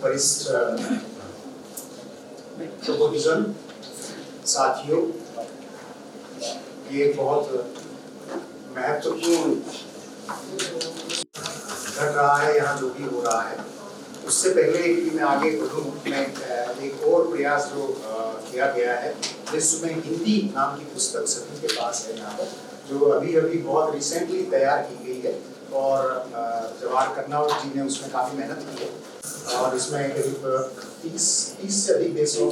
वरिष्ठ प्रबुद्धजन, साथियों, ये बहुत महत्वपूर्ण घट रहा है यहाँ जो भी हो रहा है। उससे पहले कि मैं आगे बढ़ूँ, मैं एक और प्रयास जो किया गया है, जिसमें हिंदी नाम की पुस्तक सभी के पास है यहाँ पर, जो अभी बहुत रिसेंटली तैयार की गई है और जवाहर कर्नावट जी ने उसमें काफ़ी मेहनत की है और इसमें करीब 30 से अधिक देशों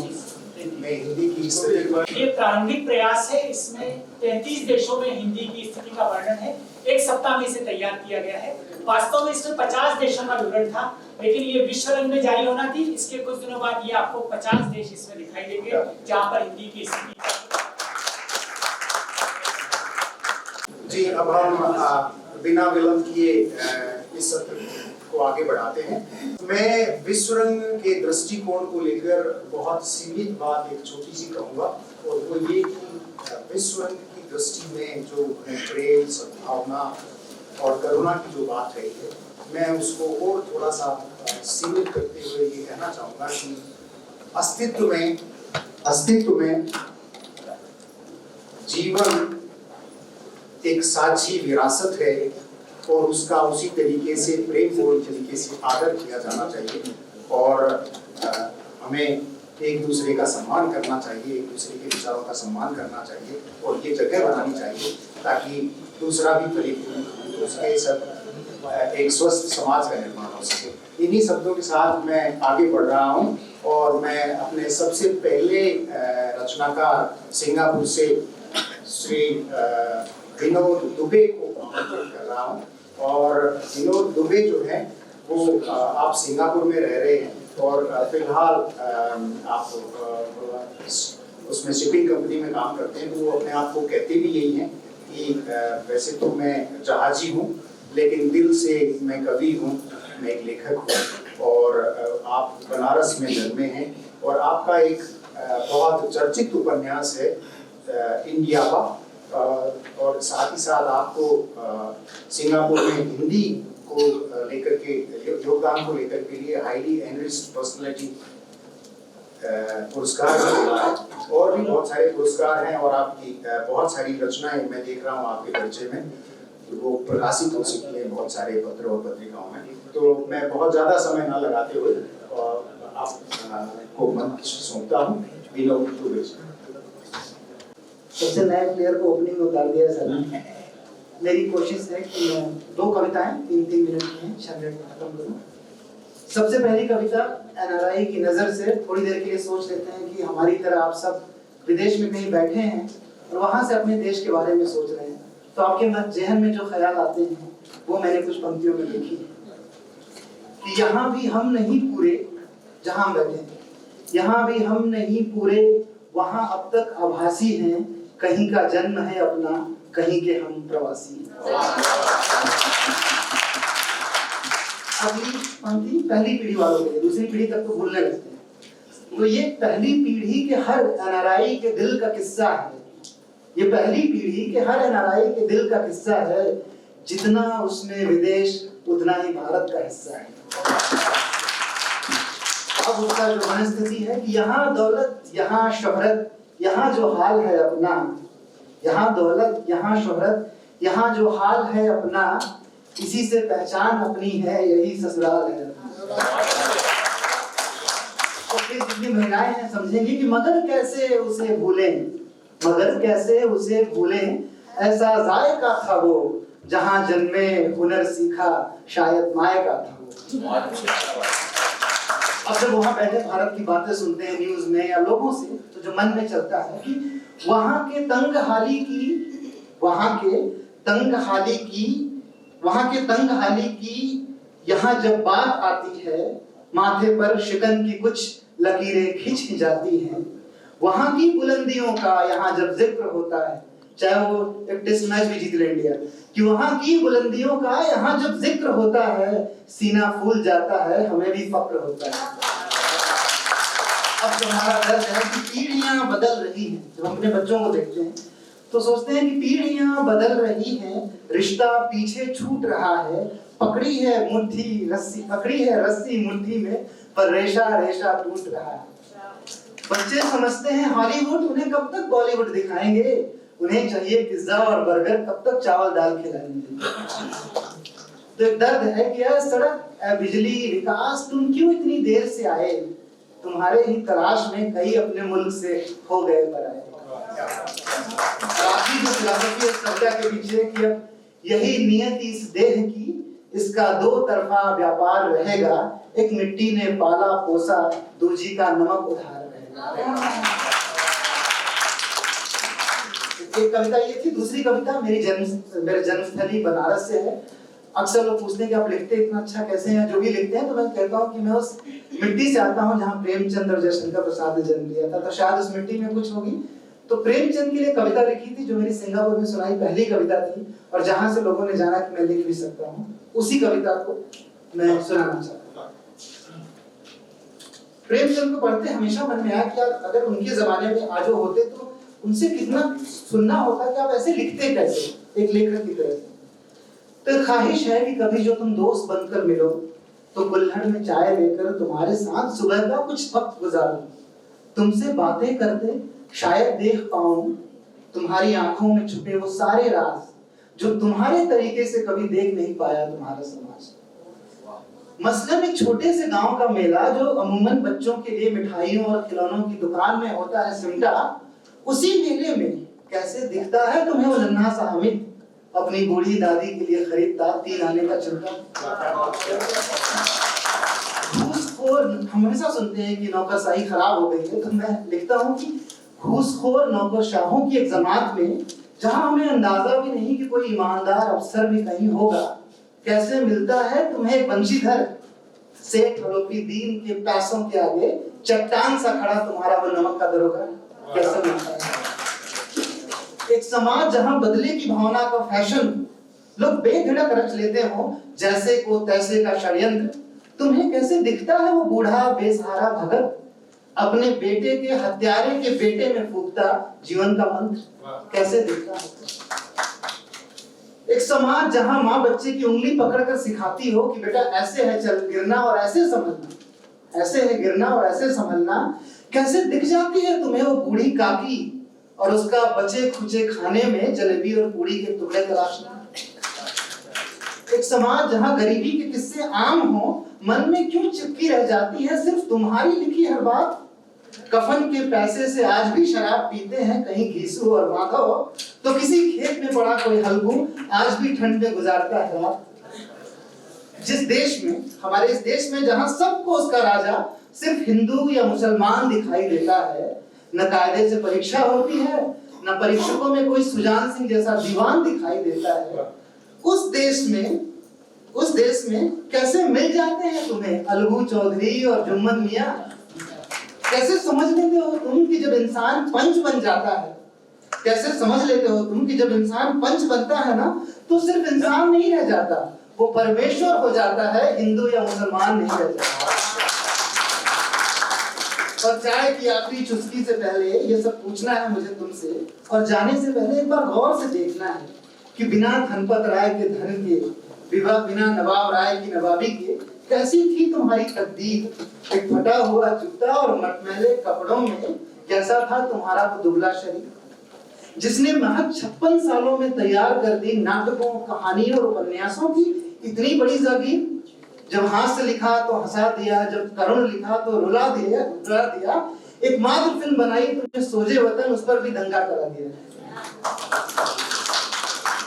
में हिंदी की स्थिति। ये प्रारंभिक प्रयास है। इसमें 33 देशों में हिंदी की स्थिति का वर्णन है। एक सप्ताह में इसे तैयार किया गया है। वास्तव में इसमें 50 देशों का विवरण था, लेकिन ये विश्व रंग में जारी होना थी। इसके कुछ दिनों बाद ये आपको 50 देश इसमें दिखाई देंगे जहाँ पर हिंदी की स्थिति। जी, अब हम बिना विलंब किए इस सत्र को आगे बढ़ाते हैं। मैं विश्व रंग के दृष्टिकोण को लेकर बहुत सीमित बात एक छोटी सी कहूँगा, और वो ये कि विश्व रंग की दृष्टि में जो प्रेम, सद्भावना और करुणा की जो बात रही है, मैं उसको और थोड़ा सा सीमित करते हुए ये कहना चाहूँगा कि अस्तित्व में जीवन एक साझी विरासत है और उसका उसी तरीके से प्रेमपूर्ण तरीके से आदर किया जाना चाहिए और हमें एक दूसरे का सम्मान करना चाहिए, एक दूसरे के विचारों का सम्मान करना चाहिए और ये जगह बनानी चाहिए ताकि दूसरा भी परिपूर्ण उसके सब एक स्वस्थ समाज का निर्माण हो सके। इन्हीं शब्दों के साथ मैं आगे बढ़ रहा हूँ और मैं अपने सबसे पहले रचनाकार सिंगापुर से श्री विनोद दुबे को आमंत्रित कर रहा हूँ। और विनोद दुबे जो है वो आप सिंगापुर में रह रहे हैं और फिलहाल आप उसमें शिपिंग कंपनी में काम करते हैं, तो वो अपने आप को कहते भी यही हैं कि वैसे तो मैं जहाजी हूँ लेकिन दिल से मैं कवि हूँ, मैं एक लेखक हूँ। और आप बनारस में जन्मे हैं और आपका एक बहुत चर्चित उपन्यास है इंडियाबा, और साथ ही साथ आपको सिंगापुर में हिंदी को लेकर के योगदान को लेकर के लिए हाईली एनरिच्ड पर्सनैलिटी पुरस्कार मिला है और भी बहुत सारे पुरस्कार हैं और आपकी बहुत सारी रचनाएं मैं देख रहा हूँ आपके परिचय में, वो प्रकाशित हो चुकी है बहुत सारे पत्र और पत्रिकाओं में। तो मैं बहुत ज़्यादा समय ना लगाते हुए आपको मंच सौंपता हूँ। विनोद दुबे। सबसे नए प्लेयर को ओपनिंग में उतार दिया सर ने। मेरी कोशिश है कि मैं 2 कविताएं 3-3 मिनट की हैं, 6 मिनट में खत्म करूं। सबसे पहली कविता एनआरआई की नज़र से थोड़ी देर के लिए सोच लेते हैं कि हमारी तरह आप सब विदेश में कहीं बैठे हैं और वहां से अपने देश के बारे में सोच रहे हैं, तो आपके जहन में जो ख्याल आते हैं वो मैंने कुछ पंक्तियों में लिखी है कि यहाँ भी हम नहीं पूरे जहाँ बैठे हैं, यहाँ भी हम नहीं पूरे वहाँ अब तक आभासी हैं, कहीं का जन्म है अपना, कहीं के हम प्रवासी हैं। अगली पंक्ति पहली पीढ़ी वालों के लिए, दूसरी पीढ़ी तक तो भूलने लगते हैं। तो ये पहली पीढ़ी के हर एनआरआई के दिल का किस्सा है। ये पहली पीढ़ी के हर एनआरआई के दिल का किस्सा है। जितना उसमें विदेश उतना ही भारत का हिस्सा है। अब उसका जो मनस्थिति है कि यहाँ दौलत, यहाँ शोहरत, यहाँ जो हाल है अपना, यहाँ दौलत, यहाँ शोहरत, यहाँ जो हाल है अपना, इसी से पहचान अपनी है, यही ससुराल है। तो फिर जितनी महिलाएं हैं समझेंगी कि मगर कैसे उसे भूलें, मगर कैसे उसे भूलें, ऐसा जायका था वो, जहाँ जन्मे हुनर सीखा, शायद मायका था वो। अब जब वहाँ बैठे भारत की बातें सुनते हैं न्यूज में या लोगों से, तो जो मन में चलता है कि वहाँ के तंग हाली की यहाँ जब बात आती है, माथे पर शिकन की कुछ लकीरें खिंच जाती हैं। वहाँ की बुलंदियों का यहाँ जब जिक्र होता है, चाहे वो एक टेस्ट मैच भी जीत ले इंडिया, कि वहाँ की बुलंदियों का यहाँ जब जिक्र होता है, सीना फूल जाता है, हमें भी फक्र होता है। अब जो हमारा दर्द है कि पीढ़ियां बदल रही हैं, जब हम अपने बच्चों को देखते हैं तो सोचते हैं कि पीढ़ियां बदल रही हैं, रिश्ता पीछे छूट रहा है, पकड़ी है रस्सी मुट्ठी में, पर रेशा रेशा टूट रहा है। बच्चे समझते हैं हॉलीवुड उन्हें कब तक बॉलीवुड दिखाएंगे, उन्हें चाहिए पिज्जा और बर्गर, कब तक चावल दाल खिलाएंगे। तो एक दर्द है कि यार सड़क, बिजली, विकास, तुम क्यों इतनी देर से आए, तुम्हारे ही तलाश में कई अपने मुल्क से हो गए पराए। आखिरी जो फिलॉसफी है इस कविता के पीछे कि अब यही नियति इस देह की, इसका दो तरफा व्यापार रहेगा, एक मिट्टी ने पाला पोसा, दूजी का नमक उधार रहेगा। एक कविता ये थी। दूसरी कविता मेरे जन्मस्थली बनारस से है। अक्सर लोग पूछते हैं कि आप लिखते इतना अच्छा कैसे हैं, जो भी लिखते हैं, तो मैं कहता हूँ कि मैं उस मिट्टी से आता हूँ जहाँ प्रेमचंद और जयशंकर प्रसाद ने जन्म लिया था, तो शायद उस मिट्टी में कुछ होगी। तो प्रेमचंद के लिए कविता लिखी थी जो मेरी सिंगापुर में सुनाई पहली कविता थी, और जहां से लोगों ने जाना कि मैं लिख भी सकता हूँ, उसी कविता को मैं सुनाना चाहता हूँ। प्रेमचंद को पढ़ते हमेशा मन में आया कि अगर उनके जमाने में आज वो होते तो उनसे कितना सुनना होता कि आप ऐसे लिखते कैसे एक लेखक की तरह से। तो ख्वाहिश है कि कभी जो तुम दोस्त बनकर मिलो तो कुल्हड़ में चाय लेकर तुम्हारे साथ सुबह का कुछ वक्त गुजारूं, तुमसे बातें करते शायद देख पाऊं तुम्हारी आंखों में छुपे वो सारे राज जो तुम्हारे तरीके से कभी देख नहीं पाया तुम्हारा समाज। मसलन एक छोटे से गांव का मेला जो अमूमन बच्चों के लिए मिठाइयों और खिलौनों की दुकान में होता है सिमटा, उसी मेले में कैसे दिखता है तुम्हें वो नन्हा सा हामिद, अपनी बूढ़ी दादी के लिए खरीदता 3 आने का चिमटा। घूसखोर, हम हमेशा सुनते हैं कि नौकरशाही खराब हो गई है, तो मैं लिखता हूँ कि घूसखोर नौकरशाहों की एक जमात में जहां हमें अंदाजा भी नहीं कि कोई ईमानदार अफसर भी कहीं होगा, कैसे मिलता है तुम्हें एक बंशीधर सेठ हड़ोपी दीन के पैसों के आगे चट्टान सा खड़ा तुम्हारा वो नमक का दरोगा कैसे मिलता है। एक समाज जहां बदले की भावना का फैशन लोग बेधड़क रच लेते हो जैसे को तैसे का षड्यंत्र, तुम्हें कैसे दिखता है वो बूढ़ा बेसहारा भगत अपने बेटे के हत्यारे के बेटे में फूंकता जीवन का मंत्र कैसे दिखता है। एक समाज जहां माँ बच्चे की उंगली पकड़कर सिखाती हो कि बेटा ऐसे है चल गिरना और ऐसे संभलना, ऐसे है गिरना और ऐसे संभलना, कैसे दिख जाती है तुम्हें वो बूढ़ी काकी और उसका बचे खुचे खाने में जलेबी और पूड़ी के टुकड़े तराशना। एक समाज जहां गरीबी के किस्से आम हो, मन में क्यों चिपकी रह जाती है सिर्फ तुम्हारी लिखी हर बात। कफन के पैसे से आज भी शराब पीते हैं कहीं घीसू और माधव, तो किसी खेत में पड़ा कोई हल्गू आज भी ठंड में गुजारता है रात। जिस देश में, हमारे इस देश में जहां सबको उसका राजा सिर्फ हिंदू या मुसलमान दिखाई देता है, न कायदे से परीक्षा होती है, न परीक्षकों में कोई सुजान सिंह जैसा दीवान दिखाई देता है, उस देश में कैसे मिल जाते हैं तुम्हें अलगू चौधरी और जुम्मन मियां। कैसे समझ लेते हो तुम कि जब इंसान पंच बन जाता है, कैसे समझ लेते हो तुम कि जब इंसान पंच बनता है ना, तो सिर्फ इंसान नहीं रह जाता, वो परमेश्वर हो जाता है, हिंदू या मुसलमान नहीं रह जाता। और चाय की आखिरी चुस्की से पहले ये सब पूछना है मुझे तुमसे, और जाने से पहले एक बार गौर से देखना है कि बिना धनपत राय के धन के, बिना नवाब राय की नवाबी के, कैसी थी तुम्हारी तकदीर। एक फटा हुआ जूता और मटमैले कपड़ों में कैसा था तुम्हारा वो दुबला शरीर, जिसने महज 56 सालों में तैयार कर दी नाटकों, कहानियों और उपन्यासों की इतनी बड़ी जागीर। जब हास्य लिखा तो हंसा दिया, जब करुण लिखा तो रुला दिया। एक मात्र फिल्म बनाई तुमने सोजे वतन, उस पर भी दंगा करा दिया।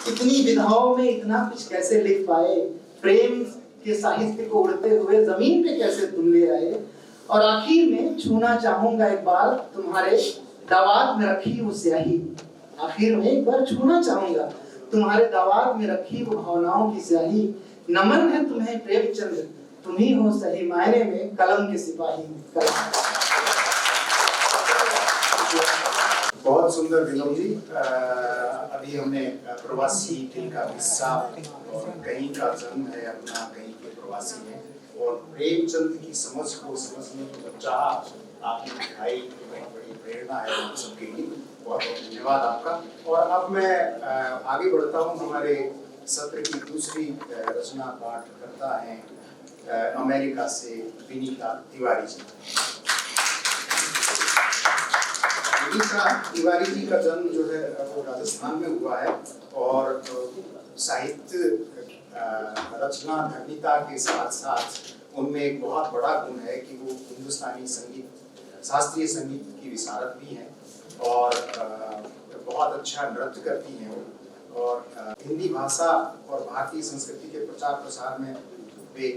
इतनी विधाओं में इतना कुछ कैसे लिख पाए, प्रेम के साहित्य को उड़ते हुए जमीन पे कैसे तुम ले आए। और आखिर में छूना चाहूंगा एक बार तुम्हारे दावात में रखी वो स्याही, आखिर में एक बार छूना चाहूंगा तुम्हारे दावात में रखी वो भावनाओं की स्याही। नमन है तुम्हें प्रेमचंद, तुम ही हो सही मायने में कलम के सिपाही। बहुत सुंदर विनोद जी। अभी हमने प्रवासी दिल का किस्सा और कहीं का जन्म है अपना, कहीं के प्रवासी है, और प्रेमचंद की समझ को समझने की चाह आपने दिखाई, बहुत बड़ी प्रेरणा है हम सबके लिए। बहुत बहुत धन्यवाद आपका। और अब मैं आगे बढ़ता हूँ। हमारे सत्र की दूसरी रचना पाठ करता है अमेरिका से विनीता तिवारी जी। विनीता तिवारी जी का जन्म जो है वो राजस्थान में हुआ है और साहित्य रचना धर्मिता के साथ साथ उनमें एक बहुत बड़ा गुण है कि वो हिंदुस्तानी संगीत, शास्त्रीय संगीत की विशारद भी हैं और बहुत अच्छा नृत्य करती हैं और हिंदी भाषा और भारतीय संस्कृति के प्रचार प्रसार में वे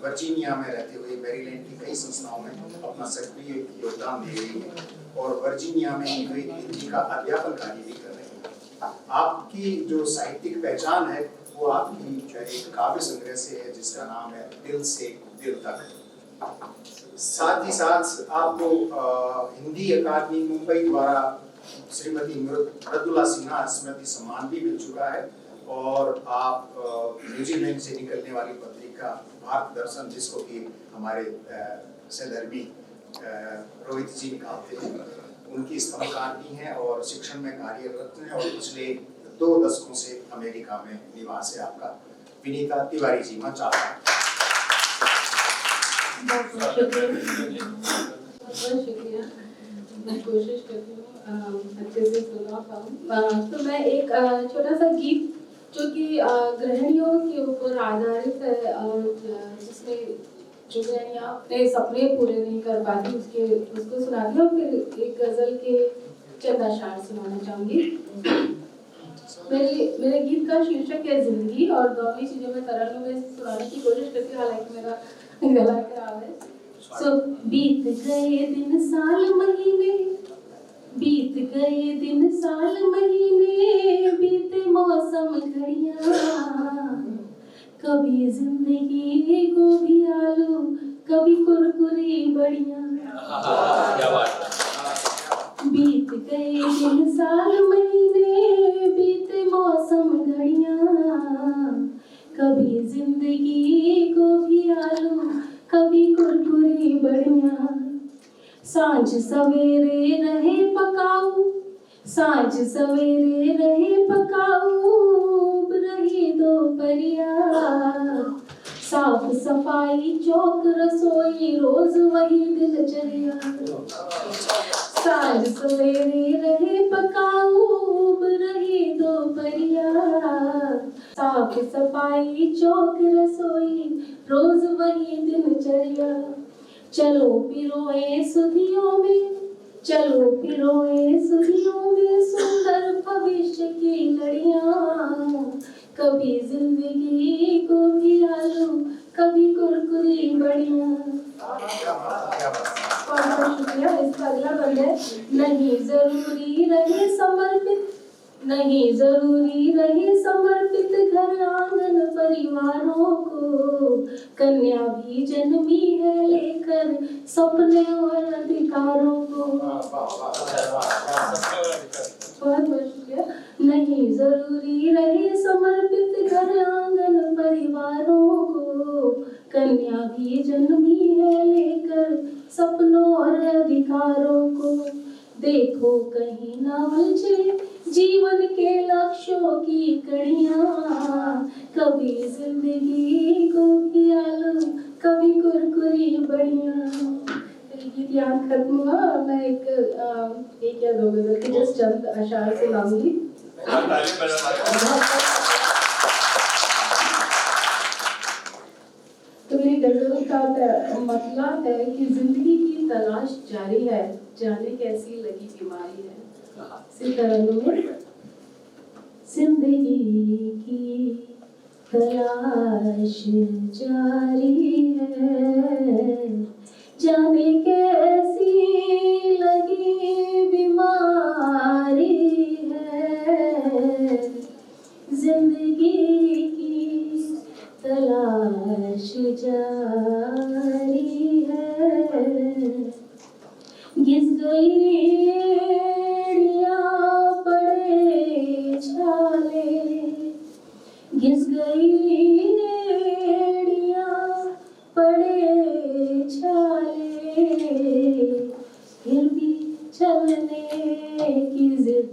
वर्जीनिया में रहते हुए मैरीलैंड की कई संस्थाओं में अपना सक्रिय योगदान दे रही हैं और वर्जीनिया में वे हिंदी का अध्यापन कार्य भी कर रहे हैं। आपकी जो साहित्यिक पहचान है वो आपकी एक काव्य संग्रह से है जिसका नाम है दिल से दिल तक। साथ ही साथ आपको हिंदी अकादमी मुंबई द्वारा श्रीमती मृदुला सिन्हा स्मृति सम्मान भी मिल चुका है और आप न्यूजीलैंड से निकलने वाली पत्रिका भारत दर्शन, जिसको कि हमारे सहधर्मी रोहित जी निकालते हैं, उनकी स्तंभकारनी हैं और शिक्षण में कार्यरत हैं और पिछले 2 दशकों से अमेरिका में निवास है आपका। विनीता तिवारी जी, मंच आपका। बहुत शुक्रिया। मैं कोशिश करती हूँ अच्छे से सुना पाऊँ। तो मैं एक छोटा सा गीत जो कि गृहिणियों के ऊपर आधारित है और जिसमें जो गृहिणियाँ अपने सपने पूरे नहीं कर पाती उसको सुनाती हूँ। फिर एक गजल के चंद अशार सुनाना चाहूँगी। मेरे गीत का शीर्षक है जिंदगी और दोनों ही चीज़ें मैं तरंग में सुनाने की कोशिश करती हूँ, हालांकि मेरा गला खराब है। बीत गए दिन साल महीने, बीत गए दिन साल महीने, बीते मौसम घड़ियाँ, कभी जिंदगी गोभी आलू, कभी कुरकुरी बड़ियाँ। बीत गए दिन साल महीने, बीते मौसम घड़ियाँ, कभी जिंदगी गोभी आलू, कभी कुरकुरी बड़ियाँ। सांझ सवेरे रहे पकाऊ, सांझ सवेरे रहे पकाऊ, रही दोपहरिया, साफ सफाई चौक रसोई रोज वही दिनचर्या। सांझ सवेरे रहे पकाऊ, रही दोपहरिया, साफ सफाई चौक रसोई रोज वही दिनचर्या। चलो पिरोए सुधियों में, चलो पिरोए सुधियों में, सुंदर भविष्य की लड़ियाँ, कभी जिंदगी गोभी आलू, कभी कुरकुरी बड़ियाँ। बहुत शुक्रिया। इसका अगला बंद है, नहीं जरूरी रहे समर्पित, नहीं जरूरी रहे समर्पित घर आंगन परिवारों को, कन्या भी जन्मी है लेकर सपने और अधिकारों को। बहुत बहुत शुक्रिया। नहीं जरूरी रहे समर्पित घर आंगन परिवारों को, कन्या भी जन्मी है लेकर सपनों और अधिकारों को। देखो कहीं ना उलझे जीवन के लक्ष्यों की कड़ियाँ, कभी जिंदगी गोभी आलू, कभी कुरकुरी बड़ियाँ। गीत यहाँ खत्म हुआ। मैं एक या 2 गजल के जस्ट चंद अशार सुनाऊंगी। तो मेरी गजल का मतलब है कि जिंदगी की तलाश जारी है, जाने कैसी लगी बीमारी है। जिंदगी की तलाश जारी है, जाने कैसी लगी बीमारी है। जिंदगी की तलाश जारी है, घिस गई पड़े छाले, घिस गई पड़े छाले, फिर भी चलने की जिद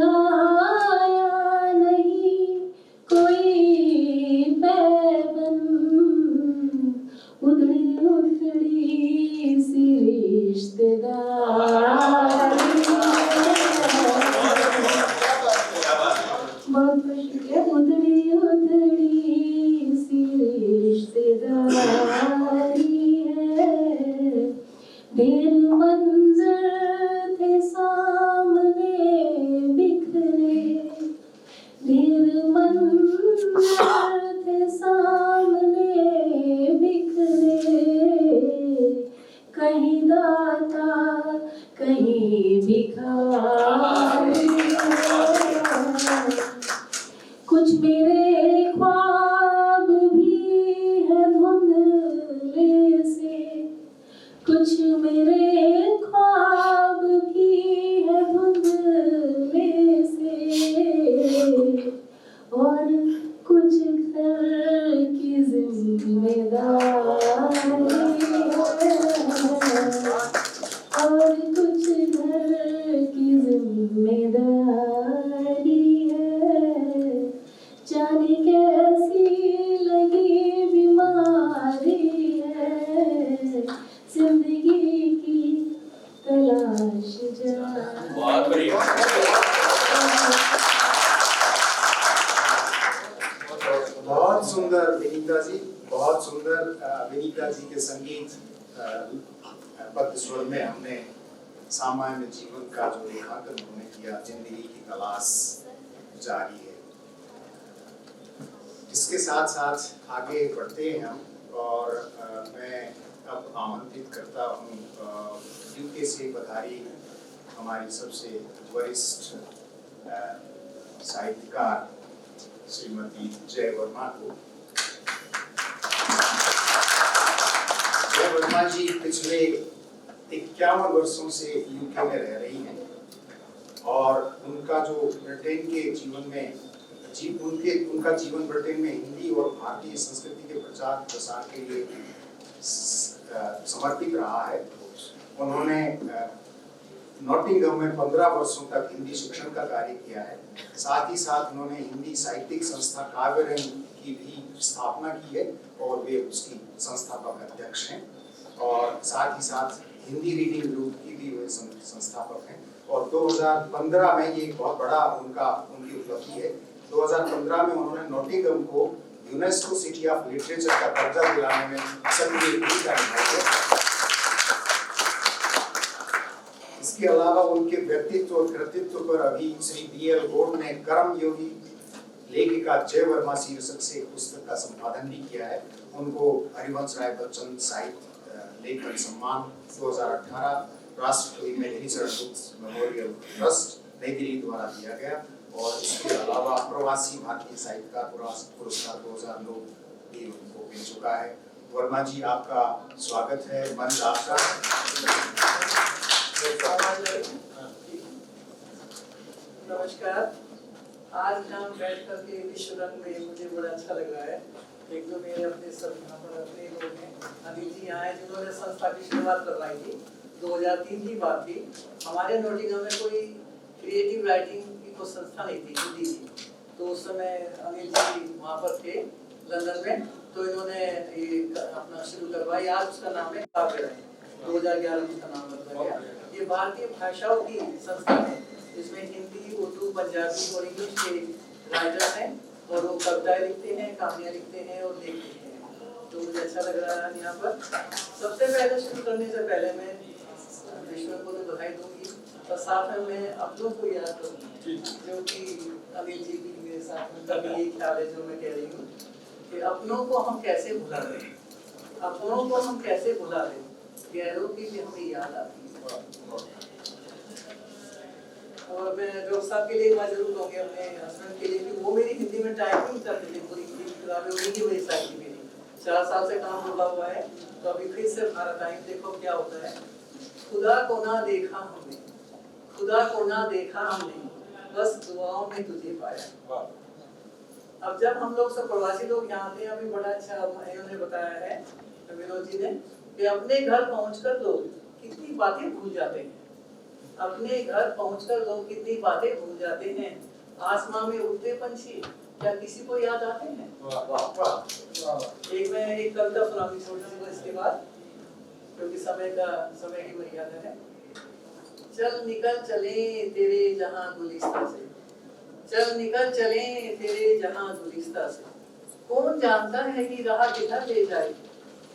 सुलझाया नहीं कोई पैबंद, उधड़ी उधड़ी सी रिश्तेदारी। बहुत शुक्रिया। उधड़ी उधड़ी सी रिश्तेदारी है, ढेर मंजर थे सामने बिखरे, ढेर मंजर थे सामने बिखरे, कहीं दाता कहीं भिखारी। कुछ मेरे ख्वाब भी है धुंधले से, कुछ मेरे ख्वाब भी है धुंधले से, और कुछ घर की जिम्मेदारी है, और कुछ घर की जिम्मेदारी है। जाने कैसी लगी बीमारी है, जिंदगी की तलाश जारी। बहुत बढ़िया। बहुत सुंदर विनीता जी, बहुत सुंदर। विनीता जी के संगीत बद्ध स्वर में हमने सामान्य जीवन का जो रेखांकन उन्होंने किया, जिंदगी की तलाश जारी है। इसके साथ साथ आगे बढ़ते हैं हम, और मैं अब आमंत्रित करता हूँ यूके से पधारी हमारी सबसे वरिष्ठ साहित्यकार श्रीमती जय वर्मा को। जय वर्मा जी पिछले 51 वर्षों से यूके में रह रही हैं, और उनका जो ब्रिटेन के जीवन में उनका जीवन ब्रिटेन में हिंदी और भारतीय संस्कृति के प्रचार प्रसार के लिए समर्पित रहा है। उन्होंने नॉटिंघम में 15 वर्षों तक हिंदी शिक्षण का कार्य किया है। साथ ही साथ उन्होंने हिंदी साहित्यिक संस्था काव्यरंग की भी स्थापना की है, और वे उसकी संस्थापक अध्यक्ष हैं, और साथ ही साथ हिंदी रीडिंग ग्रुप की भी वे संस्थापक हैं। और 2015 में ये बहुत बड़ा उनकी उपलब्धि है। 2015 में उन्होंने नॉटिंघम को यूनेस्को सिटी ऑफ लिटरेचर का दर्जा दिलाने में सक्रिय भूमिका निभाई है। इसके अलावा उनके व्यक्तित्व और कृतित्व पर अभी श्री BL गौड़ ने कर्म योगी लेखिका जय वर्मा शीर्षक से एक पुस्तक का संपादन भी किया है। उनको हरिवंश राय बच्चन साहित्य लेखन सम्मान 2018 राष्ट्रपति मेधावी मेमोरियल ट्रस्ट नई दिल्ली द्वारा दिया गया, और इसके अलावा प्रवासी भारतीय साहित्यकार पुरस्कार 2009 भी उनको मिल चुका है। वर्मा जी, आपका स्वागत है, मंच आपका। नमस्कार। आज हम बैठ करके विश्व रंग में मुझे बड़ा अच्छा लग रहा है। एक दो मेरे अपने सब यहाँ पर अपने लोग हैं, अनिल जी यहाँ हैं जिन्होंने संस्था की शुरुआत करवाई थी। 2003 की बात थी। हमारे नॉटिंघम में कोई क्रिएटिव राइटिंग की कोई संस्था नहीं थी हिंदी की, तो उस समय अनिल जी वहाँ पर थे लंदन में, तो इन्होंने ये अपना शुरू करवाई। आज उसका नाम है काव्यरंग। 2011 में उसका नाम बदला गया। ये भारतीय भाषाओं की संस्था है, इसमें हिंदी, उर्दू, पंजाबी और इंग्लिश के राइटर हैं, और वो कविताएं लिखते हैं, कहानियां लिखते हैं और लिखते हैं। तो मुझे अच्छा लग रहा है यहाँ पर। सबसे पहले शुरू करने से पहले मैं विश्व को तो बधाई दूंगी, और साथ में मैं अपनों को याद करूँगी, जो कि अनिल जी भी मेरे साथ में तभी ये ख्याल है जो मैं कह रही हूँ कि अपनों को हम कैसे भुला दें, अपनों को हम कैसे भुला दें, गैरों की भी हमें याद आती है। और मैं डॉक्टर साहब के लिए मैं जरूर कहूँगी अपने हस्बैंड के लिए कि वो मेरी हिंदी में टाइपिंग करते थे, पूरी हिंदी की किताबें उन्हीं की वजह से आई थी मेरी। 4 साल से काम रुका हुआ है, तो अभी फिर से भारत आएंगे। देखो क्या होता है। खुदा को ना देखा हमने, खुदा को ना देखा हमने, बस दुआओं में तुझे पाया। अब जब हम लोग सब प्रवासी लोग यहाँ आते हैं, अभी बड़ा अच्छा इन्होंने बताया है विनोद जी ने, कि अपने घर पहुँचकर लोग कितनी बातें भूल जाते हैं। अपने घर पहुंचकर लोग कितनी बातें भूल जाते हैं। आसमान में उड़ते पंछी क्या किसी को याद आते हैं? मैं एक कविता सुनाऊंगी छोटी सी इसके बाद, क्योंकि समय की मर्यादा है। चल निकल चले तेरे जहां गुलिस्तां से, चल निकल चले तेरे जहां गुलिस्तां से, कौन जानता है कि राह किधर ले जाए,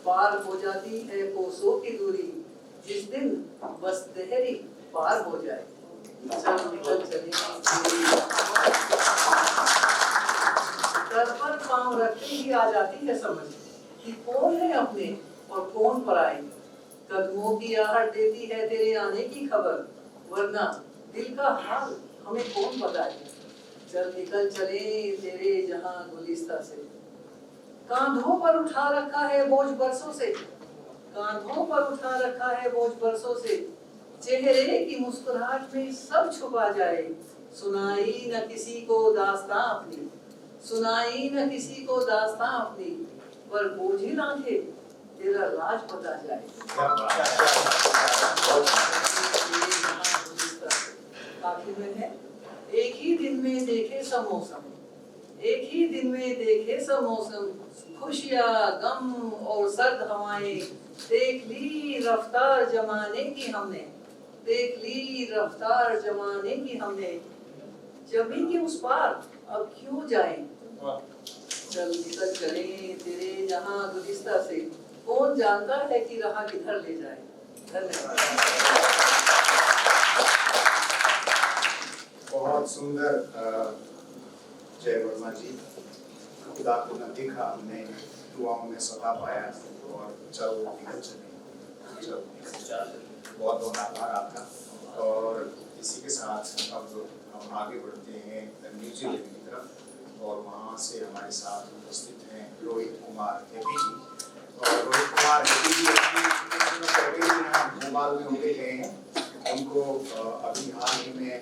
पार हो जाती है कोसों की दूरी, जिस दिन बस देहरी पार हो जाए। चल निकल चले सर पर पांव रखते ही आ जाती है समझ कि कौन है अपने और कौन पराए, कदमों की आहट देती है तेरे आने की खबर, वरना दिल का हाल हमें कौन बताए। चल निकल चले तेरे जहां गुलिस्तां से, कांधों पर उठा रखा है बोझ बरसों से, कांधों पर उठा रखा है बोझ बरसों से, चेहरे की मुस्कुराहट में सब छुपा जाए, सुनाई न किसी को दास्तां अपनी, सुनाई न किसी को दास्तां अपनी, पर बोझिल आंखें तेरा लाज पता जाए। आखिर में है, एक ही दिन में देखे सब मौसम, एक ही दिन में देखे सब मौसम, खुशियाँ गम और सर्द हवाएं, देख ली रफ्तार जमाने की हमने, देख ली रफ्तार जमाने की हमने, जमी के उस पार अब क्यों जाएं। चल निकल चले तेरे जहां गुलिस्तां से, कौन जानता है कि राह किधर ले जाए। धन्यवाद। बहुत सुंदर जय वर्मा जी, खुदा को न देखा हमने, दुआओं में सदा पाया, और चल निकल चले, चल बहुत बहुत आभार आपका। और इसी के साथ अब हम आगे बढ़ते हैं न्यूजीलैंड की तरफ, और वहाँ से हमारे साथ उपस्थित हैं रोहित कुमार हेपी जी। और रोहित कुमार हेपी जी पहले ही यहाँ भोपाल में होके गए हैं, उनको अभी हाल ही में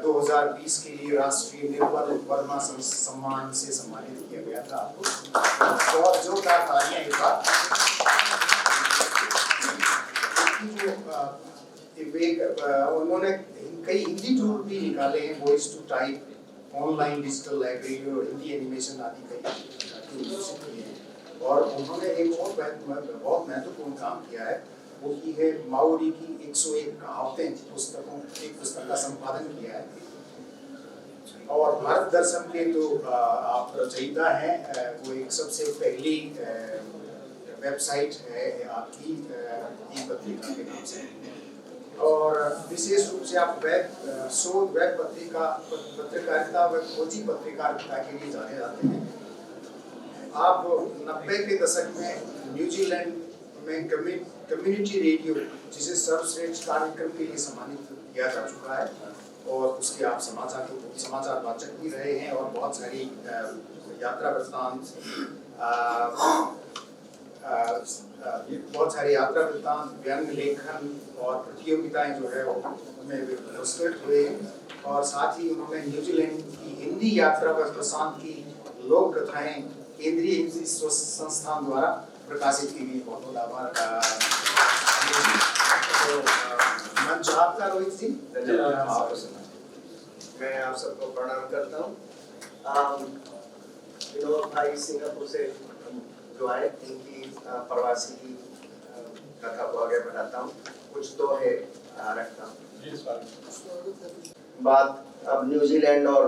2020 के लिए राष्ट्रीय निर्मल वर्मा सम्मान से सम्मानित किया गया था। और जोरदार तालियां एक बार। उन्होंने कई हिंदी टूर भी निकाले हैं, voice to type, online digital library और हिंदी एनिमेशन आदि कई टूर किए हैं। और उन्होंने एक और बहुत महत्वपूर्ण काम किया है, वो की है माओरी की 101 कहावतें एक पुस्तक का संपादन किया है। और भारत दर्शन के तो आप रचयिता हैं, वो एक सबसे पहली वेबसाइट है आपकी ई पत्रिका के नाम से, और विशेष रूप से आप शोध वेब पत्रकारिता व खोजी पत्रकारिता के लिए जाने जाते हैं। आप 90 के दशक में न्यूजीलैंड में कम्युनिटी रेडियो, जिसे सर्वश्रेष्ठ कार्यक्रम के लिए सम्मानित किया जा चुका है, और उसके आप समाचार वाचक भी रहे हैं, और बहुत सारी यात्रा वृत्तांत व्यंग लेखन और प्रतियोगिताएं जो है उनमें पुरस्कृत हुए हैं। और साथ ही उन्होंने न्यूजीलैंड की हिंदी यात्रा व प्रशांत की लोक कथाएं केंद्रीय हिंदी संस्थान द्वारा प्रकाशित की गई। बहुत बहुत आभार। मंच आपका रोहित जी। मैं आप सबको प्रणाम करता हूँ। विनोद भाई सिंगापुर से जो आए, इनकी प्रवासी की कथा को आगे बढ़ाता हूँ। कुछ तो है रखता हूँ। बात अब न्यूजीलैंड और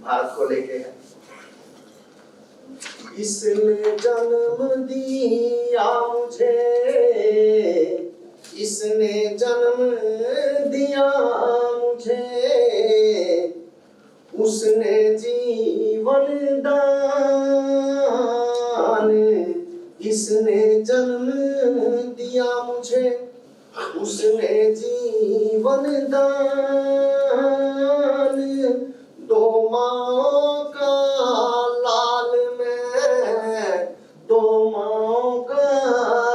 भारत को लेके है। इसने जन्म दिया मुझे, इसने जन्म दिया मुझे, उसने जीवन दान, इसने जन्म दिया मुझे, उसने जीवन दान, दो माँ का लाल में, दो माँ का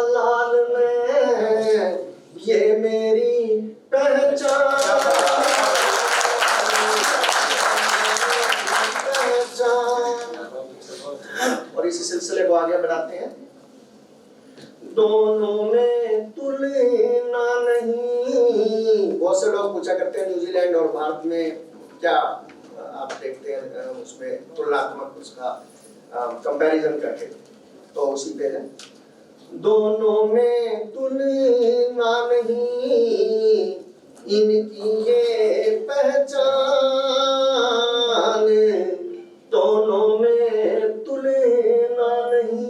लाल में, ये मेरी पहचान। और इसी सिलसिले को आगे बढ़ाते हैं। दोनों में तुलना नहीं, बहुत से लोग पूछा करते हैं न्यूजीलैंड और भारत में क्या आप देखते हैं उसमें तुलनात्मक उसका कंपैरिजन करके, तो उसी पे है। दोनों में तुलना नहीं इनकी ये पहचान, दोनों में तुलना नहीं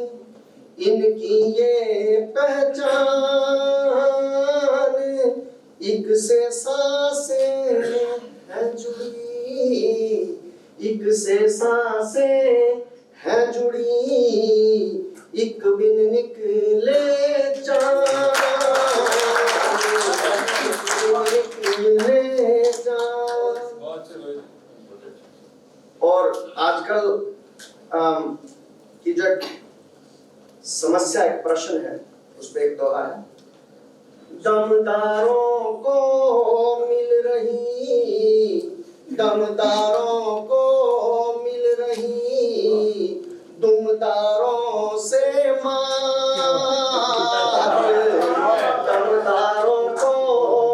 इनकी ये पहचान, एक से सांसें है जुड़ी, एक से सांसें है जुड़ी, एक बिन निकले जान, निकले जान। और आजकल की जो समस्या, एक प्रश्न है, उस पे एक दोहा है। दमदारों को मिल रही, दमदारों को मिल रही, दुमदारों से मार, दमदारों को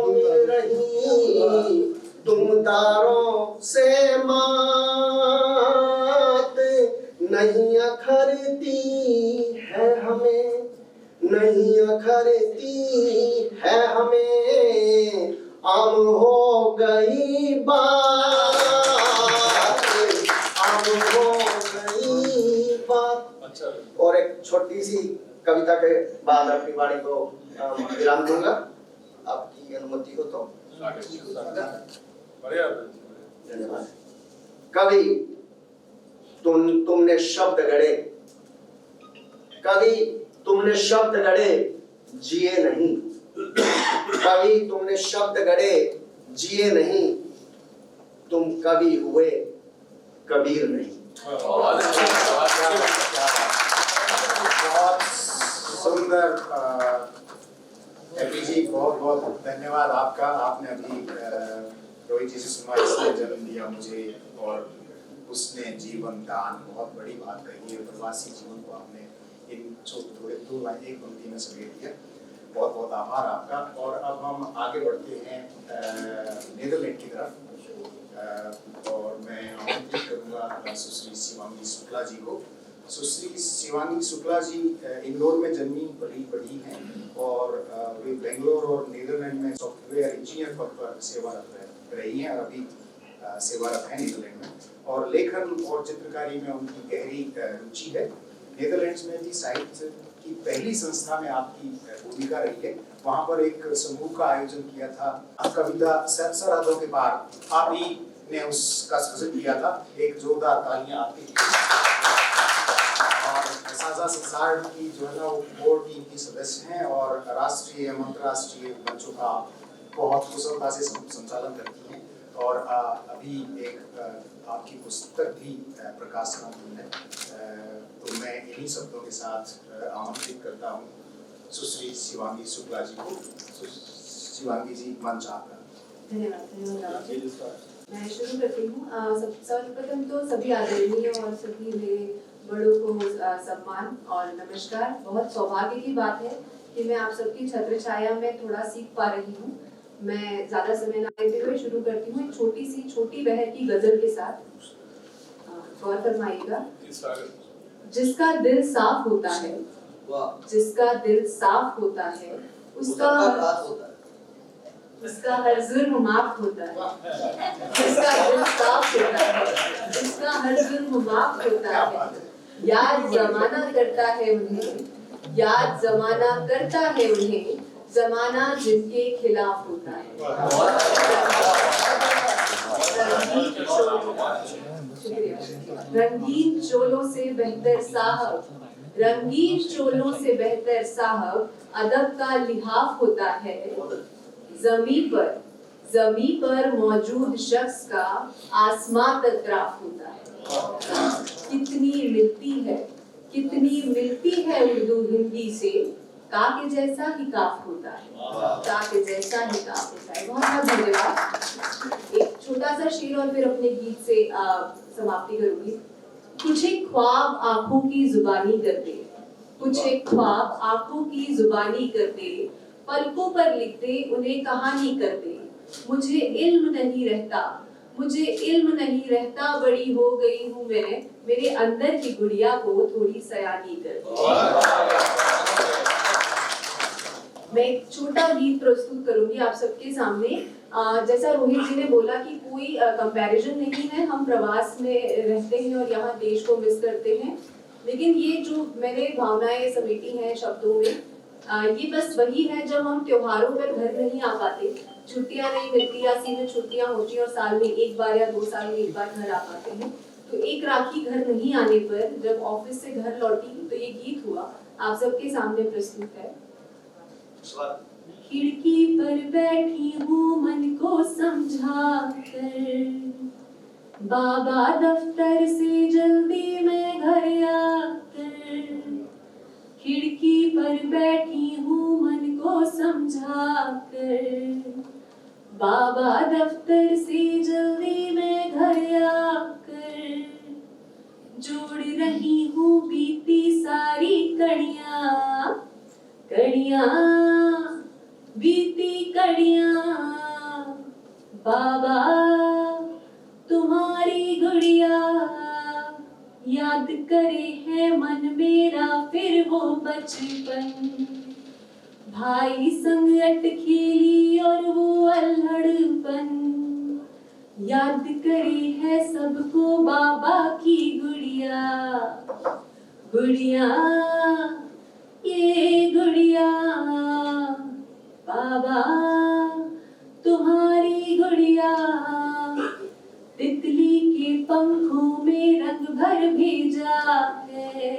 मिल रही, दुमदारों से मात, नहीं अखरती है हमें, नहीं अखरती है हमें, आम हो गई बात, आम हो गई बात। और एक छोटी सी कविता के बाद अपनी वाणी को विराम दूंगा, आपकी अनुमति हो तो। धन्यवाद। कवि तुमने शब्द गढ़े, कवि तुमने शब्द गढ़े जिए नहीं, कवि तुमने शब्द गढ़े जिए नहीं, तुम कवि हुए कबीर नहीं। बहुत सुंदर एपी जी, बहुत बहुत धन्यवाद आपका। आपने अभी रोहित जी से सुना, इसने जन्म दिया मुझे और उसने जीवन दान, बहुत बड़ी बात कही है। प्रवासी जीवन को आपने इन थोड़े एक पंक्ति में समेट दिया। बहुत बहुत आभार आपका। और अब हम आगे बढ़ते हैं नीदरलैंड की तरफ, और मैं आमंत्रित करूंगा सुश्री शिवांगी शुक्ला जी को। सुश्री शिवांगी शुक्ला जी इंदौर में जन्मी पढ़ी हैं और वे बेंगलोर और नीदरलैंड में सॉफ्टवेयर इंजीनियर पद पर सेवारत रही हैं और अभी सेवारत हैं नीदरलैंड में। और लेखन और चित्रकारी में उनकी गहरी रुचि है। नीदरलैंड्स में भी साहित्य की पहली संस्था में आपकी भूमिका रही है। वहां पर एक समूह का आयोजन किया था, कविता सरहदों के पार, आप ही ने उसका सृजन किया था। एक जोरदार तालियां आपके लिए। और साझा संसार की जो है ना वो बोर्ड टीम की सदस्य हैं और राष्ट्रीय एवं अंतर्राष्ट्रीय मंचों का बहुत कुशलता से संचालन करती हैं। और अभी एक आपकी पुस्तक भी प्रकाशनाधीन है। तो मैं इन्हीं शब्दों के साथ आमंत्रित करता हूँ सुश्री शिवांगी शुक्ला जी को। शिवांगी जी, मंच आपका। धन्यवाद। मैं शुरू करती हूँ। सर्वप्रथम तो सभी आदरणीय और सभी मेरे बड़ों को सम्मान और नमस्कार। बहुत सौभाग्य की बात है कि मैं आप सबकी छत्र छाया में थोड़ा सीख पा रही हूँ। मैं ज्यादा समय ना लेते हुए शुरू करती हूँ एक छोटी बहर की गजल के साथ। गौर फरमाइएगा। जिसका दिल साफ होता है, जिसका दिल साफ होता है, उसका हर जुर्म माफ होता है। जिसका दिल साफ होता है, उसका हर जुर्म माफ होता है। याद जमाना करता है उन्हें, याद जमाना करता है उन्हें, जमाना जिनके खिलाफ होता है। रंगीन चोलों से बेहतर साहब, रंगीन चोलों से बेहतर साहब अदब का लिहाफ होता है। जमी पर मौजूद शख्स का आसमां तक ग्राफ होता है। कितनी मिलती है उर्दू हिंदी से, का के जैसा ही काफ होता है, का के जैसा ही काफ होता है। बहुत बहुत धन्यवाद। एक छोटा सा शेर और फिर अपने गीत से समाप्ति करूंगी। कुछ एक ख्वाब आंखों की जुबानी करते, कुछ एक ख्वाब आंखों की जुबानी करते, पलकों पर लिखते उन्हें कहानी करते, मुझे इल्म नहीं रहता, मुझे इल्म नहीं रहता, बड़ी हो गई हूँ मैं, मेरे अंदर की गुड़िया को थोड़ी सयानी कर दो। मैं एक छोटा गीत प्रस्तुत करूंगी आप सबके सामने। जैसा रोहित जी ने बोला कि कोई कंपैरिजन नहीं है, हम प्रवास में रहते हैं और यहाँ देश को मिस करते हैं, लेकिन ये जो मैंने भावनाएं समेटी हैं शब्दों में, ये बस वही है जब हम त्योहारों पर घर नहीं आ पाते, छुट्टियां नहीं मिलती या सीमित छुट्टियां होती और साल में एक बार या 2 साल में एक बार घर आ पाते हैं, तो एक राखी घर नहीं आने पर जब ऑफिस से घर लौटी तो ये गीत हुआ, आप सबके सामने प्रस्तुत है। खिड़की पर बैठी हूँ मन को समझा कर, बाबा दफ्तर से जल्दी मैं घर आकर, खिड़की पर बैठी हूँ मन को समझा कर, बाबा दफ्तर से जल्दी मैं घर आकर, जोड़ रही हूँ बीती सारी कड़ियाँ, कड़ियाँ बीती कड़ियाँ, बाबा तुम्हारी गुड़िया, याद करे है मन मेरा फिर वो बचपन, भाई संग अटखेली और वो अल्हड़पन, याद करे है सबको बाबा की गुड़िया, गुड़िया ये गुड़िया, बाबा तुम्हारी गुड़िया, तितली के पंखों में रंग भर भेजा है,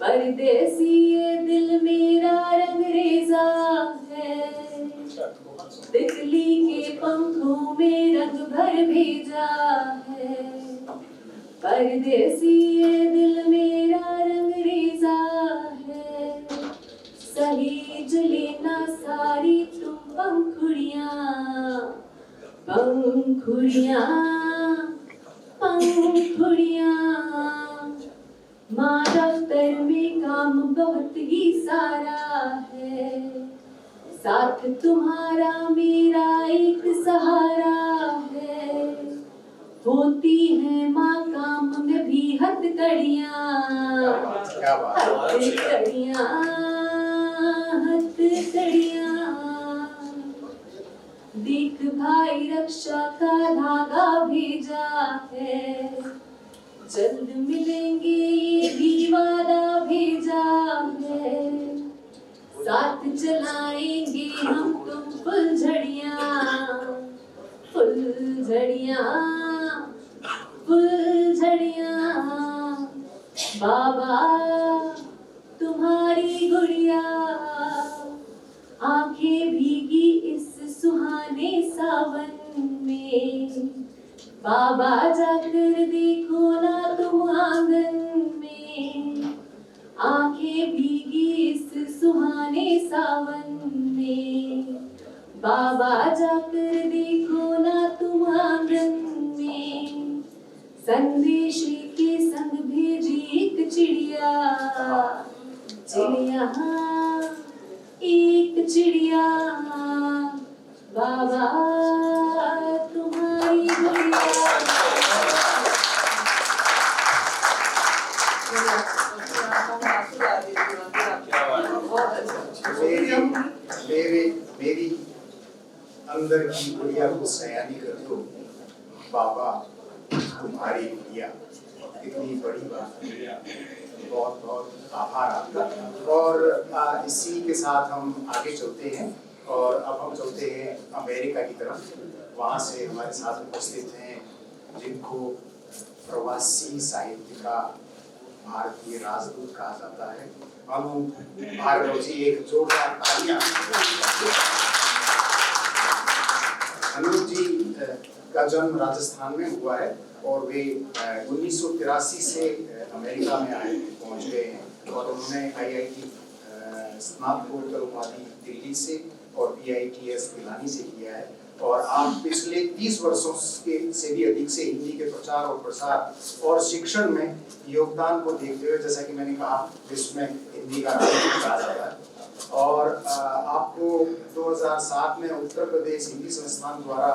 परदेसी ये दिल मेरा रंगरेजा है, तितली के पंखों में रंग भर भेजा है, परदेसी ये दिल मेरा रंगरेजा है, सहेज लेना सारी तुम पंखुड़ियाँ, पंखुड़ियाँ पंखुड़ियाँ, माँ दफ्तर में काम बहुत ही सारा है, साथ तुम्हारा मेरा एक सहारा है, होती है माँ काम में भी हथकड़ियाँ, हथकड़ियाँ हथकड़ियाँ, देख भाई रक्षा का धागा भेजा है, जल्द मिलेंगे ये भी वादा भेजा है, साथ चलाएंगे हम तुम फुलझड़ियाँ, फुलझड़ियाँ फुलझड़ियाँ, बाबा तुम्हारी गुड़िया, आंखें भीगी इस सुहाने सावन में, बाबा जाकर देखो ना तुम आंगन में, आंखें भीगी इस सुहाने सावन में, बाबा जाकर देखो ना तुम आंगन में, संदेश के संग भेजी एक चिड़िया, चिड़िया एक चिड़िया, बाबा तुम्हारी गुड़िया। मेरी अंदर की गुड़िया को सयानी कर दो, बाबा तुम्हारी गुड़िया, इतनी बड़ी बात है, बहुत बहुत आभार आपका। और इसी के साथ हम आगे चलते हैं और अब हम चलते हैं अमेरिका की तरफ। वहाँ से हमारे साथ उपस्थित हैं जिनको प्रवासी साहित्य का भारतीय राजदूत कहा जाता है, अनु भार्गव जी, एक जोरदार तालियां। अनु जी का जन्म राजस्थान में हुआ है और वे 1983 से अमेरिका में पहुंच गए हैं और उन्होंने IIT स्नातकोत्तर उपाधि दिल्ली से और PITS पिलानी से किया है। और आप पिछले 30 वर्षों से भी अधिक से हिंदी के प्रचार और प्रसार और शिक्षण में योगदान को देखते हुए, जैसा कि मैंने कहा, विश्व में हिंदी का राजदूत कहा जाता है, और आपको 2007 में उत्तर प्रदेश हिंदी संस्थान द्वारा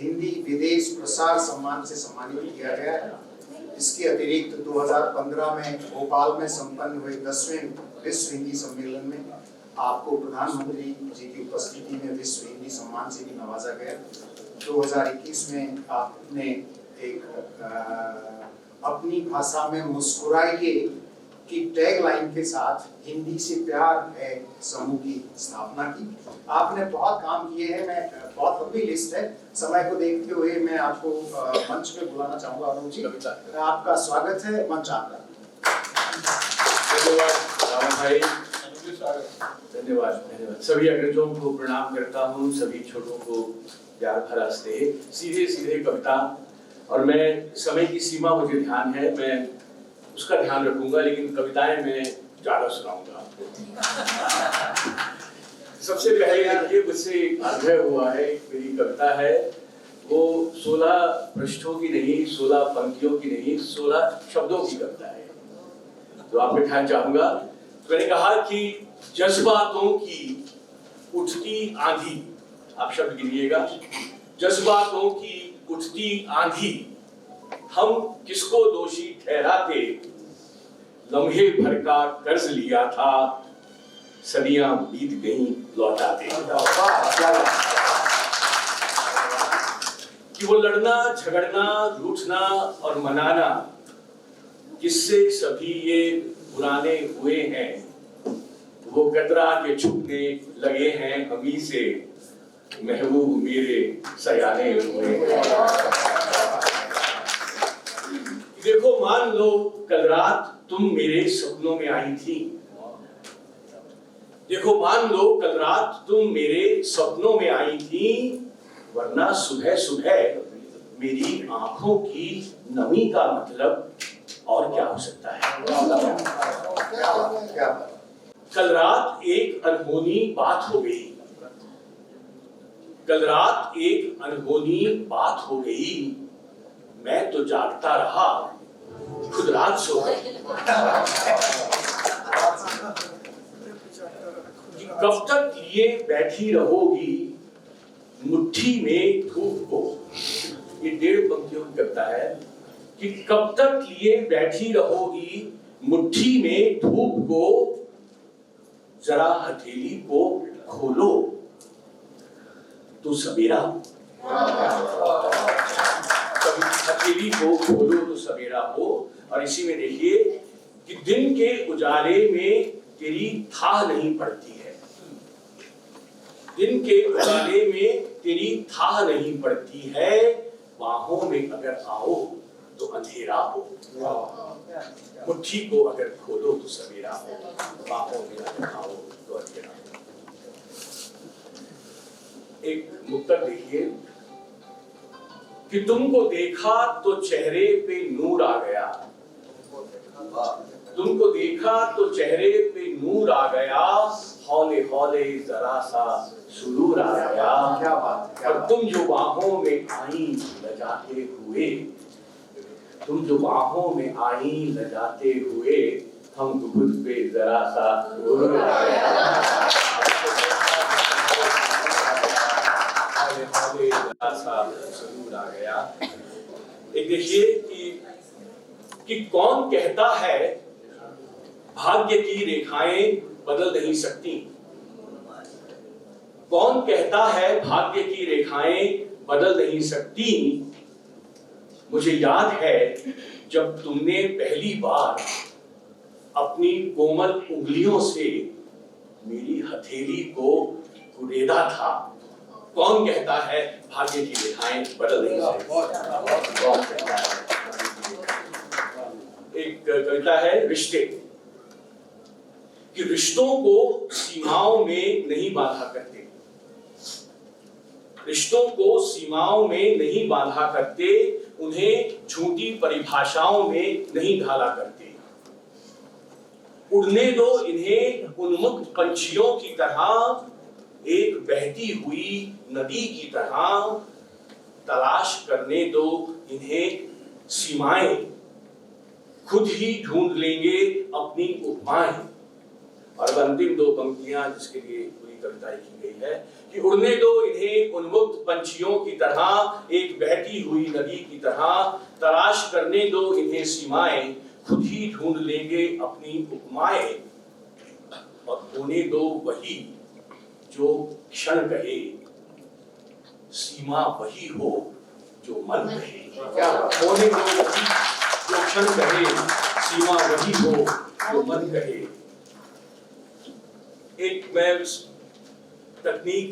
हिंदी विदेश प्रसार सम्मान से सम्मानित किया गया है। इसके अतिरिक्त 2015 में भोपाल में संपन्न हुए 10वें विश्व हिंदी सम्मेलन में आपको प्रधानमंत्री जी की उपस्थिति में विश्व हिंदी सम्मान से भी नवाजा गया। 2021 में आपने एक अपनी भाषा में मुस्कुराइए की टैगलाइन के साथ हिंदी से प्यार है समूह की स्थापना की। आपने बहुत काम किए हैं, मैं बहुत लंबी लिस्ट है, समय को देखते हुए मैं आपको मंच पे बुलाना चाहूंगा। अरुण जी, आपका स्वागत है, मंच आपका। धन्यवाद रावण भाई, धन्यवाद। सभी अग्रजों को प्रणाम करता हूँ, सभी छोटों को प्यार भरा स्नेह। सीधे कविता, और मैं समय की सीमा मुझे ध्यान है, मैं उसका ध्यान रखूंगा, लेकिन कविताएं मैं ज्यादा सुनाऊंगा आपको। सबसे पहले देखिए, मुझसे एक आग्रह हुआ है, मेरी कविता है वो 16 पृष्ठों की नहीं, 16 पंक्तियों की नहीं, 16 शब्दों की कविता है, तो आपका ध्यान चाहूंगा। तो मैंने कहा कि जज्बातों की उठती आंधी, आप शब्द गिनिएगा, जज्बातों की उठती आंधी, हम किसको दोषी ठहराते, लम्हे भर का कर्ज लिया था, सदियां बीत गई लौटाते। कि वो लड़ना झगड़ना रूठना और मनाना, किससे सभी ये पुराने हुए हैं, वो कतरा के छुपने लगे हैं हमी से, महबूब मेरे सयाने हुए हैं। देखो मान लो कल रात तुम मेरे सपनों में आई थी, देखो मान लो कल रात तुम मेरे सपनों में आई थी, वरना सुबह सुबह मेरी आंखों की नमी का मतलब और क्या हो सकता है। कल रात एक अनहोनी बात हो गई, कल रात एक अनहोनी बात हो गई, मैं तो जागता रहा, खुद रात सो गई। कब तक लिए बैठी रहोगी मुट्ठी में धूप को, ये 1.5 पंक्तियों की कविता है, कि कब तक लिए बैठी रहोगी मुट्ठी में धूप को, जरा हथेली को खोलो तो सवेरा, हथेली को खोलो तो सवेरा हो। और इसी में देखिए कि दिन के उजाले में तेरी थाह नहीं पड़ती है, दिन के उजाले में तेरी थाह नहीं पड़ती है, बाहों में अगर आओ तो अंधेरा हो, मुट्ठी को अगर खोलो तो सवेरा हो, बाहों में अगर आओ तो अंधेरा हो। एक मुक्तक देखिए कि तुमको देखा तो चेहरे पे नूर आ गया, तुमको देखा तो चेहरे पे नूर आ गया, हौले हौले जरा सा सुरूर आ गया। क्या बात, और तुम जो बाहों में आई लजाते हुए, तुम जो बाहों में आई लजाते हुए, हम खुद पे जरा सा गुरूर आ गया, सुरूर आ गया। एक देखिए कि कौन कहता है भाग्य की रेखाएं बदल नहीं सकती, कौन कहता है भाग्य की रेखाएं बदल नहीं सकती। मुझे याद है जब तुमने पहली बार अपनी कोमल उंगलियों से मेरी हथेली को कुरेदा था, कौन कहता है भाग्य की रेखाएं बदल नहीं सकती। एक कविता है रिश्ते, कि रिश्तों को सीमाओं में नहीं बांधा करते, रिश्तों को सीमाओं में नहीं बांधा करते, उन्हें झूठी परिभाषाओं में नहीं ढाला करते। उड़ने दो इन्हें उन्मुक्त पंछियों की तरह, एक बहती हुई नदी की तरह, तलाश करने दो इन्हें सीमाएं, खुद ही ढूंढ लेंगे अपनी उपमाएं। और अंतिम दो पंक्तियां जिसके लिए पूरी कविता लिखी गई है कि उड़ने दो इन्हें उन्मुक्त पंछियों की तरह, एक बहती हुई नदी की तरह, तलाश करने दो इन्हें सीमाएं, खुद ही ढूंढ लेंगे अपनी उपमाएं, और होने दो वही जो क्षण कहे, सीमा वही हो जो मन कहे। क्या होने दो वही जो क्षण कहे, सीमा वही हो जो मन कहे। एक मैं तकनीक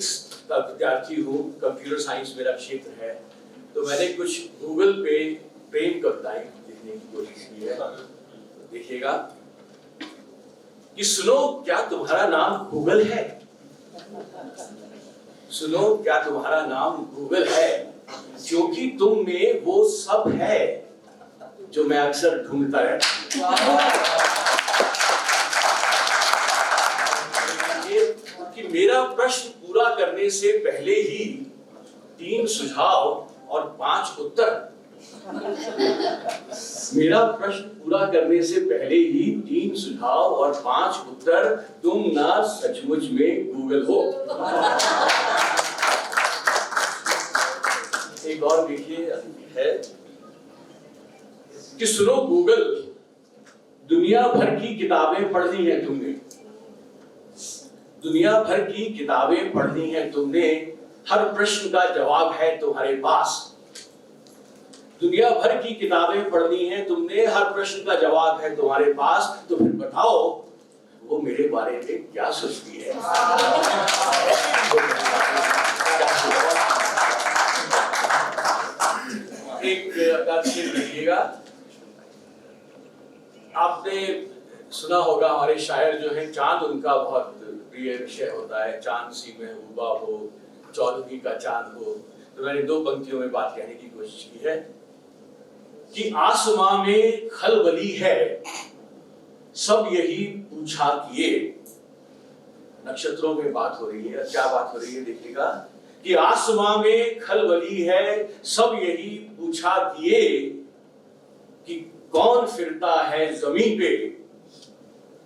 का विद्यार्थी हूँ, कंप्यूटर साइंस मेरा क्षेत्र है, तो मैंने कुछ गूगल पे प्रेम कविताएं लिखने की कोशिश की है। तो देखिएगा कि सुनो क्या तुम्हारा नाम गूगल है, सुनो क्या तुम्हारा नाम गूगल है, क्योंकि तुम में वो सब है जो मैं अक्सर ढूंढता रहता हूं। कि मेरा प्रश्न पूरा करने से पहले ही 3 सुझाव और 5 उत्तर, मेरा प्रश्न पूरा करने से पहले ही 3 सुझाव और 5 उत्तर, तुम ना सचमुच में गूगल हो। एक और देखिए है कि सुनो गूगल, दुनिया भर की किताबें पढ़ ली हैं तुमने, दुनिया भर की किताबें पढ़ ली हैं तुमने, हर प्रश्न का जवाब है तुम्हारे पास। दुनिया भर की किताबें पढ़ ली हैं तुमने, हर प्रश्न का जवाब है तुम्हारे पास, तो फिर बताओ वो मेरे बारे में क्या सोचती है। एक शेर देखिएगा, आपने सुना होगा हमारे शायर जो है, चांद उनका बहुत प्रिय विषय होता है, चांद सी में हुबा हो, चौदहवीं का चांद हो। तो मैंने 2 पंक्तियों में बात कहने की कोशिश की है कि आसमां में खलबली है, सब यही पूछा किए। नक्षत्रों में बात हो रही है, क्या बात हो रही है देखिएगा कि आसमां में खलबली है, सब यही पूछा किए कि कौन फिरता है जमीन पे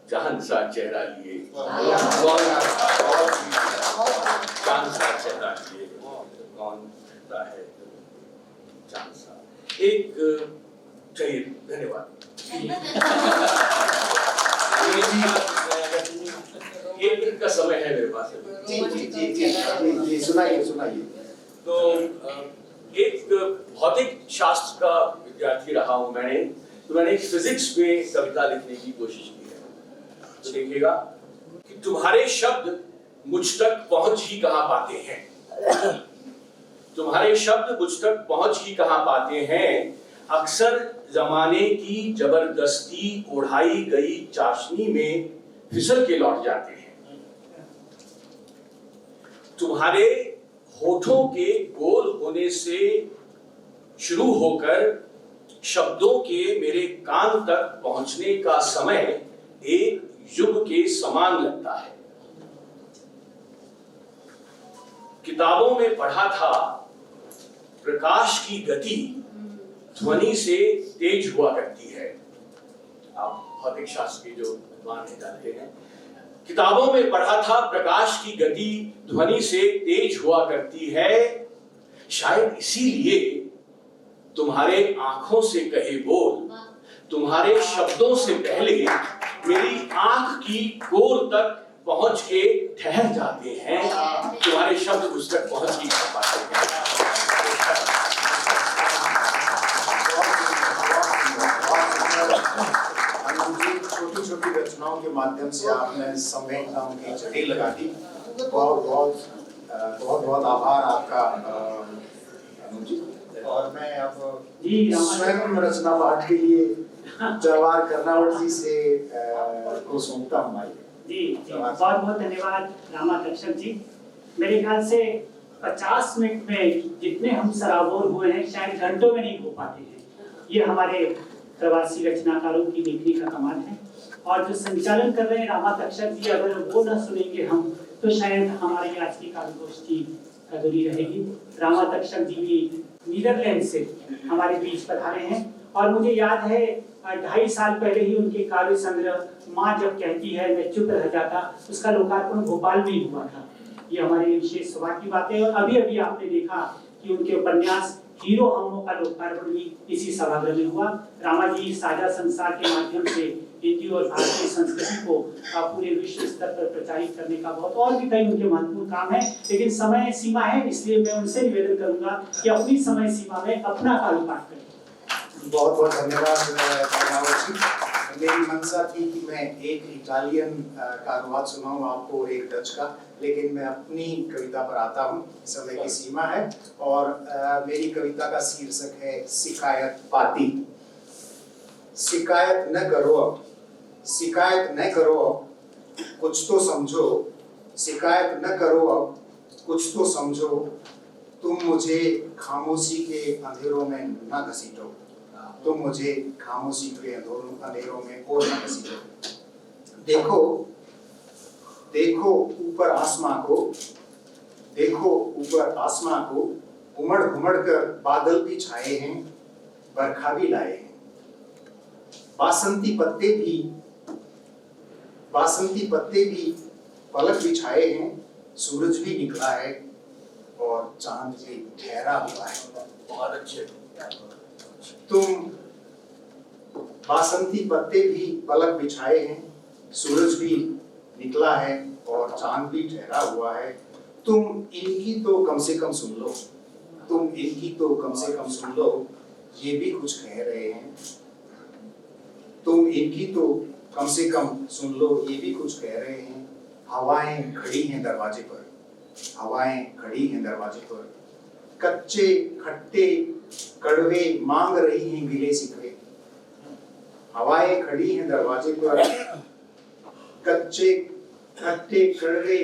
चांद सा चेहरा लिए, चांद सा चेहरा लिए, कौन फिरता है चांद सा। एक चाहिए, धन्यवाद। एक मिनट का समय है मेरे पास। जी सुनाइए सुनाइए। तो एक भौतिक शास्त्र का विद्यार्थी रहा हूं मैंने, तो मैंने एक फिजिक्स में कविता लिखने की कोशिश की है। तो देखिएगा कि तुम्हारे शब्द मुझ तक पहुंच ही कहां पाते हैं, तुम्हारे शब्द मुझ तक पहुंच ही कहां पाते हैं, अक्सर जमाने की जबरदस्ती ओढ़ाई गई चाशनी में फिसल के लौट जाते हैं। तुम्हारे होठों के गोल होने से शुरू होकर शब्दों के मेरे कान तक पहुंचने का समय एक युग के समान लगता है। किताबों में पढ़ा था प्रकाश की गति ध्वनि से तेज हुआ करती है। आप भौतिक शास्त्र के जो विद्वान है जानते हैं, किताबों में पढ़ा था प्रकाश की गति ध्वनि से तेज हुआ करती है, शायद इसीलिए तुम्हारे आंखों से कहे बोल तुम्हारे शब्दों से पहले मेरी आंख की कोर तक पहुंच के ठहर जाते हैं, तुम्हारे शब्द उस तक पहुंच नहीं पाते हैं। छोटी छोटी रचनाओं के माध्यम से आपने संवेदनाओं की जड़ी लगा दी। बहुत बहुत आभार आपका अनुज जी। और मैं अब स्वयं रचना पाठ के लिए जवाहर कर्नावट जी से को सौंपता हूँ भाई। जी बहुत बहुत धन्यवाद रामा तक्षक जी। मेरे ख्याल से 50 मिनट में जितने हम सराबोर हुए हैं शायद घंटों में नहीं हो पाते हैं। ये हमारे प्रवासी रचनाकारों की लेखनी का कमाल है। और जो संचालन कर रहे हैं रामा तक्षक जी, अगर वो न सुनेंगे हम तो शायद हमारी आज की काव्यगोष्ठी अधूरी रहेगी। रामा तक्षक जी भी नीदरलैंड से हमारे बीच पधारे हैं और मुझे याद है 2.5 साल पहले ही उनके काव्य संग्रह माँ जब कहती है मैं चुप रह जाता, उसका लोकार्पण भोपाल में ही हुआ था। ये हमारे लिए विशेष सौभाग्य की बात है। और अभी अभी आपने देखा कि उनके उपन्यास हीरो हमों का लोकार्पण भी इसी सभागृह में हुआ। रामाजी साझा संसार के माध्यम से हिंदी और भारतीय संस्कृति को पूरे विश्व स्तर पर प्रचारित करने का बहुत और भी कई उनके महत्वपूर्ण काम है, लेकिन समय सीमा है, इसलिए मैं उनसे निवेदन करूंगा कि अपनी समय सीमा में अपना काव्य पाठ करें। बहुत बहुत धन्यवाद रामावत जी। मेरी मंशा थी कि मैं एक इटालियन का अनुवाद सुनाऊं आपको और एक डच का, लेकिन मैं अपनी कविता पर आता हूं। समय की सीमा है और मेरी कविता का शीर्षक है शिकायत पाती। शिकायत न करो अब, शिकायत न करो अब, कुछ तो समझो। शिकायत न करो अब, कुछ तो समझो। तुम मुझे खामोशी के अंधेरों में न घसीटो। तुम मुझे खामोशी के अंधेरों में और न घसीटो। देखो देखो ऊपर आसमां को, देखो ऊपर आसमां को, उमड़ घुमड़ कर बादल भी छाए हैं, बरखा भी लाए हैं। बासंती पत्ते भी पलक बिछाए हैं, सूरज भी निकला है और चांद भी ठहरा हुआ है। बहुत अच्छे। तुम बासंती पत्ते भी पलक बिछाए हैं, सूरज भी निकला है और चांद भी ठहरा हुआ है। तुम इनकी तो कम से कम सुन लो, तुम इनकी तो कम से कम सुन लो, ये भी कुछ कह रहे हैं। तुम इनकी तो कम से कम सुन लो, ये भी कुछ कह रहे हैं। हवाएं खड़ी हैं दरवाजे पर, हवाएं खड़ी हैं दरवाजे पर। कच्चे खट्टे कड़वे मांग रही हैं गिले शिकवे। हवाएं खड़ी हैं दरवाजे पर, कच्चे खट्टे कड़वे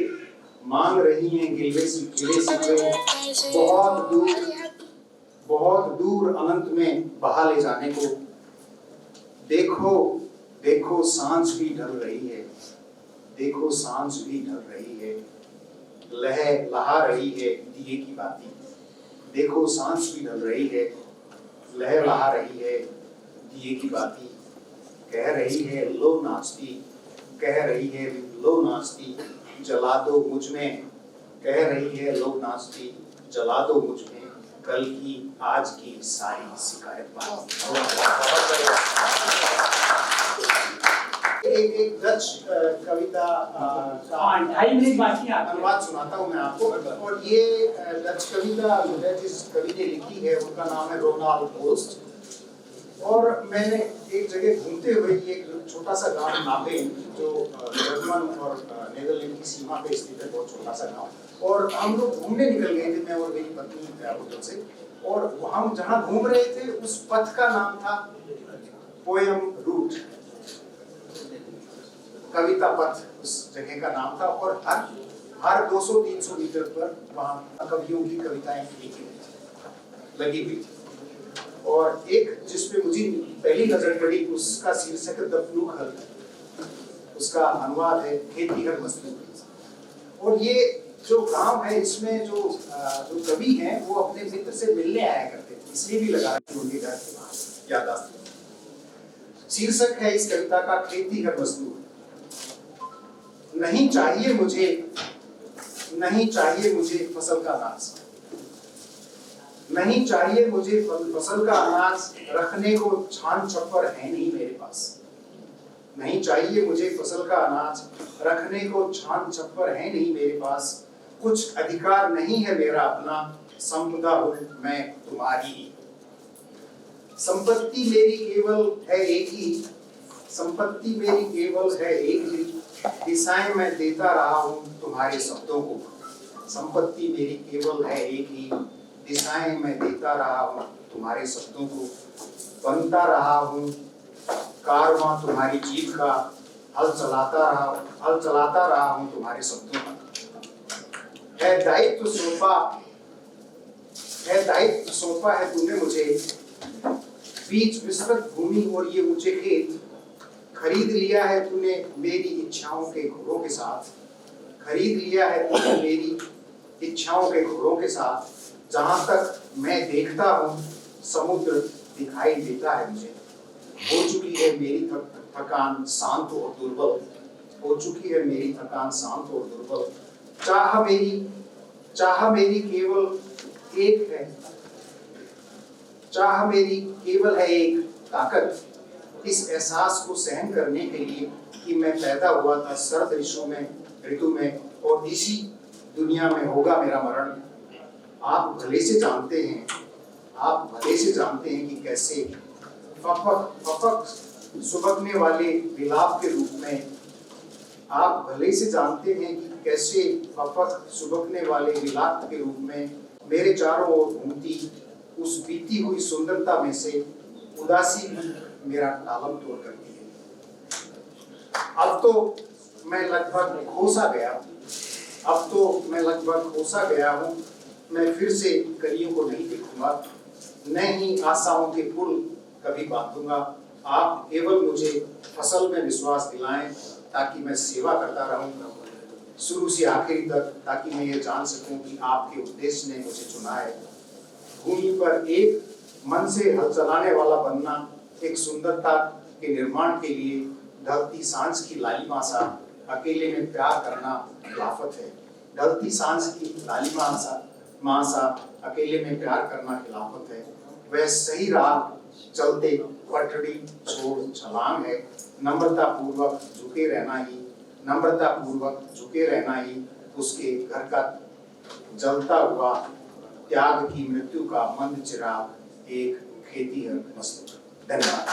मांग रही हैं गिले शिकवे। बहुत दूर अनंत में बहा ले जाने को। देखो देखो सांझ भी ढल रही है, देखो सांझ भी ढल रही है। लहा रही है दिए की बाती। देखो सांझ भी ढल रही है, लह लहा रही है दिए की बाती। कह रही है लो नाचती, कह रही है लो नाचती, जला दो मुझ में। कह रही है लो नाचती, जला दो मुझ में कल की आज की सारी शिकायत पाती। एक डच कविता का 2.5 मिनट बाकी है आपके। अनुवाद सुनाता हूँ मैं आपको। और ये डच कविता जो है जिस कवि ने लिखी है उनका नाम है रोनाल्ड पोस्ट। और मैंने एक जगह घूमते हुए ये एक छोटा सा गांव नाबेन जो जर्मन और नीदरलैंड की सीमा पे स्थित है, बहुत छोटा सा गांव। और हम लोग घूमने निकल गए थे, मैं और मेरी पत्नी होटल से। और हम जहाँ घूम रहे थे उस पथ का नाम था पोएम रूट, कविता पथ उस जगह का नाम था। और हर 200-300 मीटर पर वहाँ कवियों की कविताएं लगी हुई थी। और एक जिसपे मुझे पहली नजर पड़ी उसका शीर्षक द फ्लूखल, उसका अनुवाद है खेतीहर मजदूर। और ये जो गांव है इसमें जो कवि हैं वो अपने मित्र से मिलने आया करते थे, इसलिए भी लगा कि उनके घर के बाहर याददाश्त। शीर्षक है इस कविता का खेतीहर मजदूर। नहीं चाहिए मुझे फसल का अनाज, नहीं चाहिए मुझे फसल का अनाज, रखने को छान छप्पर है नहीं मेरे पास। नहीं चाहिए मुझे फसल का अनाज, रखने को छान छप्पर है नहीं मेरे पास। कुछ अधिकार नहीं है मेरा अपना, संपदा हूँ मैं तुम्हारी। संपत्ति मेरी केवल है एक ही, संपत्ति मेरी केवल है एक ही, दिशाएं मैं देता रहा हूँ तुम्हारे शब्दों को। संपत्ति मेरी केवल है एक ही, दिशाएं मैं देता रहा हूँ तुम्हारे शब्दों को। बनता रहा हूँ कारवां तुम्हारी जीत का, हल चलाता रहा हूँ तुम्हारे शब्दों का। है दायित्व सौंपा है तूने मुझे, बीच विस्तृत भूमि और ये ऊंचे खेत। खरीद लिया है तूने मेरी इच्छाओं के घोड़ों के साथ, खरीद लिया है तूने मेरी इच्छाओं के घोड़ों के साथ। जहां तक मैं देखता हूँ समुद्र दिखाई देता है मुझे। हो चुकी है मेरी थकान शांत और दुर्बल, हो चुकी है मेरी थकान शांत और दुर्बल। चाह मेरी केवल एक है, चाह मेरी केवल है एक ताकत, इस एहसास को सहन करने के लिए कि मैं पैदा हुआ था सर्द ऋतु में और इसी दुनिया में होगा मेरा मरण। आप भले से जानते हैं, आप भले से जानते हैं कि कैसे फपक सुबकने वाले विलाप के रूप में, आप भले से जानते हैं कि कैसे फपक सुबकने वाले विलाप के रूप में मेरे चारों ओर घूमती उस बीती हुई सुंदरता में से उदासी मेरा तालम तोड़ करती है। अब तो मैं लगभग खोसा गया, अब तो मैं लगभग खोसा गया हूँ। मैं फिर से कलियों को नहीं देखूंगा, न ही आशाओं के पुल कभी बांधूंगा। आप केवल मुझे फसल में विश्वास दिलाएं ताकि मैं सेवा करता रहूं शुरू से आखिरी तक, ताकि मैं ये जान सकूं कि आपके उद्देश्य ने मुझे चुना है। भूमि पर एक मन से हल चलाने वाला बनना एक सुंदरता के निर्माण के लिए ढलती सांझ की लालिमा सा अकेले में प्यार करना खिलाफत है। ढलती सांझ की लालिमा सा अकेले में प्यार करना खिलाफत है। वह सही राह चलते पटड़ी छोड़ छलांग है। नम्रता पूर्वक झुके रहना ही उसके घर का जलता हुआ त्याग की मृत्यु का मंद चिराग एक खेती है मस्तक। धन्यवाद।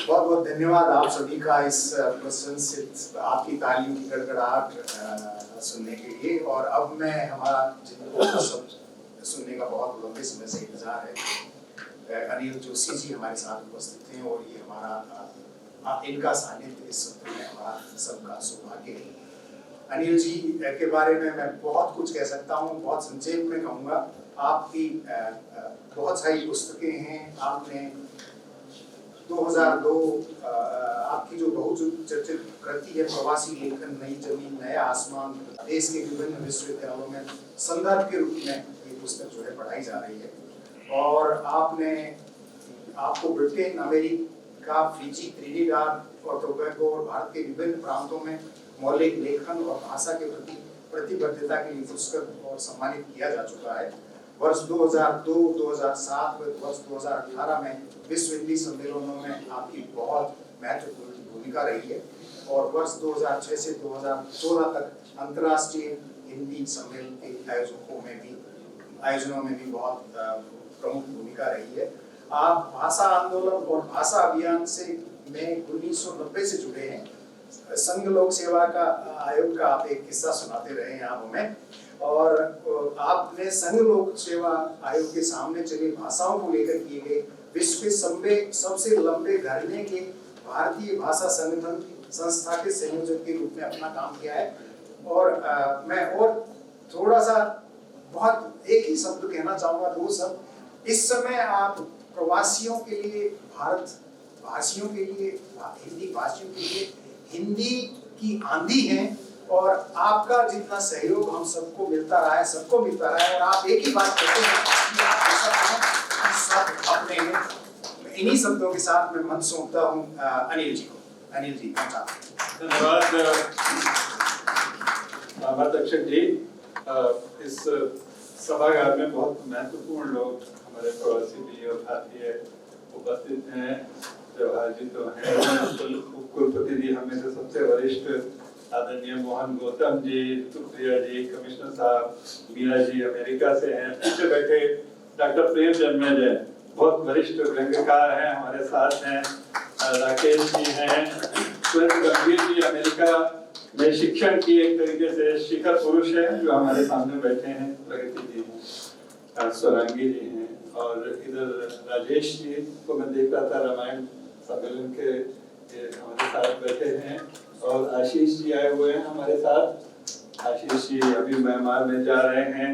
बहुत बहुत धन्यवाद आप सभी का इस प्रशंसित आपकी तालियों की गड़गड़ाहट सुनने के लिए। और अब मैं हमारा जिनको सब सुनने का बहुत लंबे समय से इंतजार है, अनिल जोशी जी हमारे साथ उपस्थित हैं और ये हमारा इनका सानिध्य इस सत्र में हमारा सबका सौभाग्य है। अनिल जी के बारे में मैं बहुत कुछ कह सकता हूँ, बहुत संक्षेप में कहूँगा। आपकी बहुत सारी पुस्तकें हैं। आपने 2002 आपकी जो बहुचर्चित कृति है प्रवासी लेखन, नई जमीन नया आसमान, देश के विभिन्न विश्वविद्यालयों में संदर्भ के रूप में ये पुस्तक जो है पढ़ाई जा रही है। और आपको ब्रिटेन, अमेरिका, फिजी, त्रिनिदाद और टोबैगो और भारत के विभिन्न प्रांतों में मौलिक लेखन और भाषा के प्रति प्रतिबद्धता के लिए पुरस्कृत और सम्मानित किया जा चुका है। वर्ष 2002, 2007 व वर्ष 2018 में विश्व हिंदी सम्मेलनों में आपकी बहुत महत्वपूर्ण भूमिका रही है और वर्ष 2006 से 2014 तक अंतर्राष्ट्रीय हिंदी सम्मेलन के आयोजनों में भी बहुत प्रमुख भूमिका रही है। आप भाषा आंदोलन और भाषा अभियान से में 1990 से जुड़े हैं। संघ लोक सेवा का आयोग का आप एक किस्सा सुनाते रहे हैं आप हमें, और आपने संघ लोक सेवा आयोग के सामने चली भाषाओं को लेकर किए गए विश्व के सबसे लंबे धरने के भारतीय भाषा संगठन संस्था के संयोजक के रूप में अपना काम किया है। और मैं और थोड़ा सा बहुत एक ही शब्द कहना चाहूँगा, 2 शब्द। इस समय आप प्रवासियों के लिए, भारत भाषियों के लिए, हिंदी भाषियों के लिए हिंदी की आंधी हैं और आपका जितना सहयोग हम सबको मिलता रहा है, और आप एक ही बात कहते हैं कि आप सब अपने हैं। इन्हीं शब्दों के साथ मैं मन सौंपता हूँ अनिल जी को। अनिल जी, धन्यवाद अध्यक्ष जी। इस सभागार में बहुत महत्वपूर्ण लोग हमारे प्रवासी भी और भारतीय उपस्थित हैं। जवाहर जी तो हैं, कुलपति जी हमें से सबसे वरिष्ठ आदरणीय मोहन गौतम जी, सुप्रिया जी, कमिश्नर साहब, मीरा जी अमेरिका से हैं। पीछे बैठे डॉक्टर प्रेम जन्मेजय बहुत वरिष्ठ व्यंग्यकार हैं, हमारे साथ हैं। राकेश जी हैं, सुरेंद्र गंभीर जी अमेरिका में शिक्षण की एक तरीके से शिखर पुरुष हैं जो हमारे सामने बैठे हैं। प्रगति जी हैं, स्वरांगी जी हैं, और इधर राजेश जी को मैं देख रहा था रामायण सम्मेलन के हमारे साथ बैठे हैं, और आशीष जी आए हुए हैं हमारे साथ। आशीष जी अभी म्यांमार में जा रहे हैं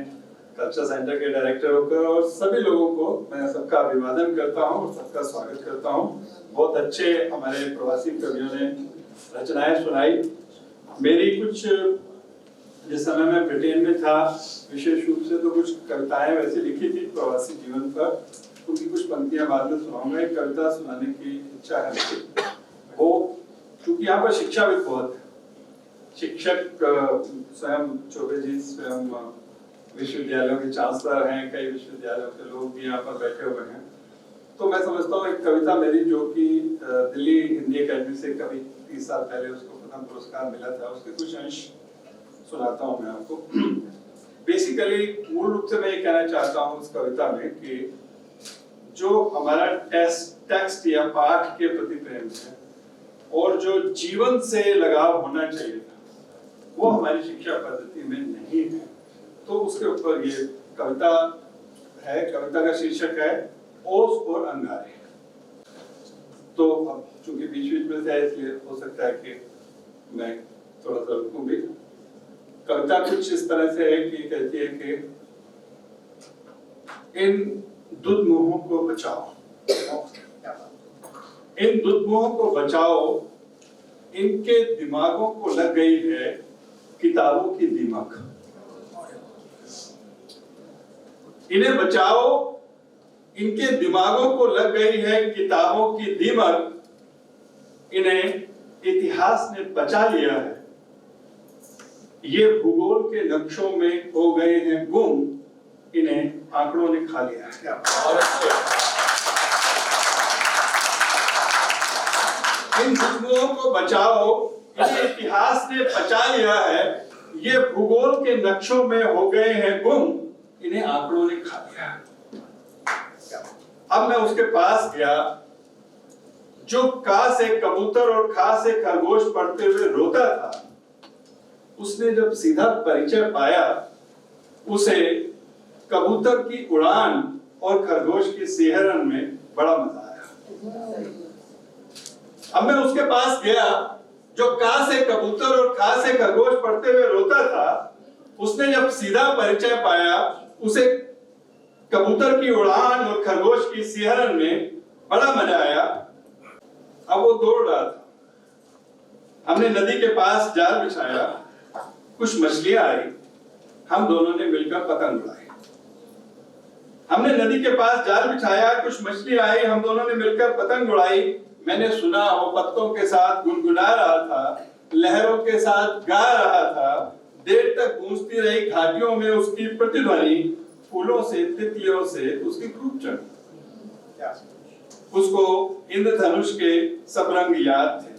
कल्चर सेंटर के डायरेक्टर होकर। और सभी लोगों को मैं सबका अभिवादन करता हूँ और सबका स्वागत करता हूँ। बहुत अच्छे हमारे प्रवासी कवियों ने रचनाएं सुनाई। मेरी कुछ जिस समय मैं ब्रिटेन में था, विशेष रूप से तो कुछ कविताएं वैसे लिखी थी प्रवासी जीवन पर, उनकी कुछ पंक्तियां बाद में सुनाऊंगा। एक कविता सुनाने की इच्छा है मुझे। वो क्योंकि यहाँ पर शिक्षा भी बहुत है, शिक्षक स्वयं चौबे जी स्वयं विश्वविद्यालयों के चांसलर हैं, कई विश्वविद्यालयों के लोग भी यहाँ पर बैठे हुए हैं। तो मैं समझता हूँ एक कविता मेरी जो कि दिल्ली हिंदी अकेडमी से कभी 30 साल पहले उसको प्रथम पुरस्कार मिला था, उसके कुछ अंश सुनाता हूँ मैं आपको। बेसिकली मूल रूप से मैं ये कहना चाहता हूँ उस कविता में कि जो हमारा टेक्स्ट या पाठ के प्रति प्रेम है और जो जीवन से लगाव होना चाहिए था, वो हमारी शिक्षा पद्धति में नहीं है। तो उसके ऊपर ये कविता है। कविता का शीर्षक है ओस और अंगारे। तो अब चूंकि बीच बीच में से इसलिए हो सकता है कि मैं थोड़ा सा रुकूं भी। कविता कुछ इस तरह से है कि कहती है कि इन दुर्मुहों को बचाओ, इन दुर्मुहों को बचाओ, इनके दिमागों को लग गई है किताबों की दीमक। इन्हें बचाओ, इनके दिमागों को लग गई है किताबों की दीमक। इन्हें इतिहास ने बचा लिया है, ये भूगोल के नक्शों में हो गए हैं गुम। इन्हें आंकड़ों ने खा लिया है। इन दुश्मनों को बचाओ, इन्हें इतिहास ने बचा लिया है, ये भूगोल के नक्शों में हो गए हैं गुम। इन्हें आंकड़ों ने खा लिया। अब मैं उसके पास गया जो का से कबूतर और खा से खरगोश पढ़ते हुए रोता था। उसने जब सीधा परिचय पाया, उसे कबूतर की उड़ान और खरगोश की सिहरन में बड़ा मजा आया। अब मैं उसके पास गया जो का से कबूतर और खा से खरगोश पढ़ते हुए रोता था। उसने जब सीधा परिचय पाया, उसे कबूतर की उड़ान और खरगोश की सिहरन में बड़ा मजा आया। अब वो दौड़ रहा था। हमने नदी के पास जाल बिछाया, कुछ मछलियां आई, हम दोनों ने मिलकर पतंग उड़ाई। हमने नदी के पास जाल बिछाया, कुछ मछली आई, हम दोनों ने मिलकर पतंग उड़ाई। मैंने सुना वो पत्तों के साथ गुनगुना रहा था, लहरों के साथ गा रहा था। देर तक गूंजती रही घाटियों में उसकी प्रतिध्वनि, फूलों से तितलियों से उसकी खूब चढ़ी। उसको इंद्रधनुष के सब रंग याद थे,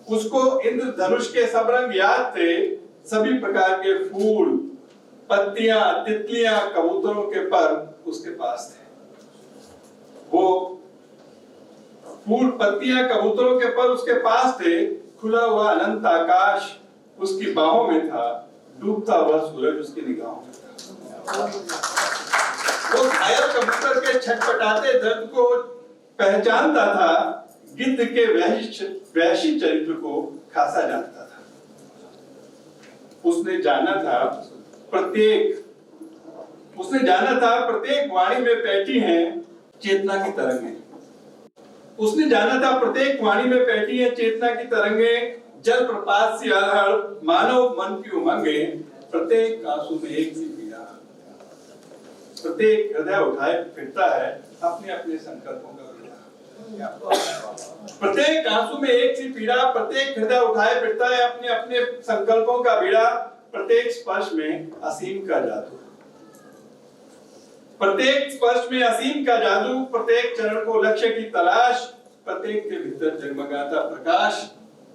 उसको इंद्रधनुष के सब रंग याद थे। सभी प्रकार के फूल, पत्तियां, तितलियां, कबूतरों के पर उसके पास थे। वो फूल, पत्तियां, कबूतरों के पर उसके पास थे। खुला हुआ अनंत आकाश उसकी बाहों में था, डूबता हुआ सूरज उसकी निगाहों में था। वो घायल कबूतर के छटपटाते दर्द को पहचानता था, गिद्ध के वहशी चरित्र को खासा जानता था। उसने जाना था प्रत्येक वाणी में बैठी हैं चेतना की तरंगें। उसने जाना था प्रत्येक वाणी में बैठी हैं चेतना की तरंगें। जल प्रपात सी अलहड़ मानव मन की उमंगें। प्रत्येक आंसू में एक सी पीड़ा, प्रत्येक हृदय उठाए फिरता है अपने अपने संकल्पों का बीड़ा। प्रत्येक आंसू में एक सी पीड़ा, प्रत्येक हृदय उठाए फिरता है अपने अपने संकल्पों का बीड़ा। प्रत्येक स्पर्श में असीम का जादू, प्रत्येक स्पर्श में असीम का जादू। प्रत्येक चरण को लक्ष्य की तलाश, प्रत्येक के भीतर जगमगाता प्रकाश।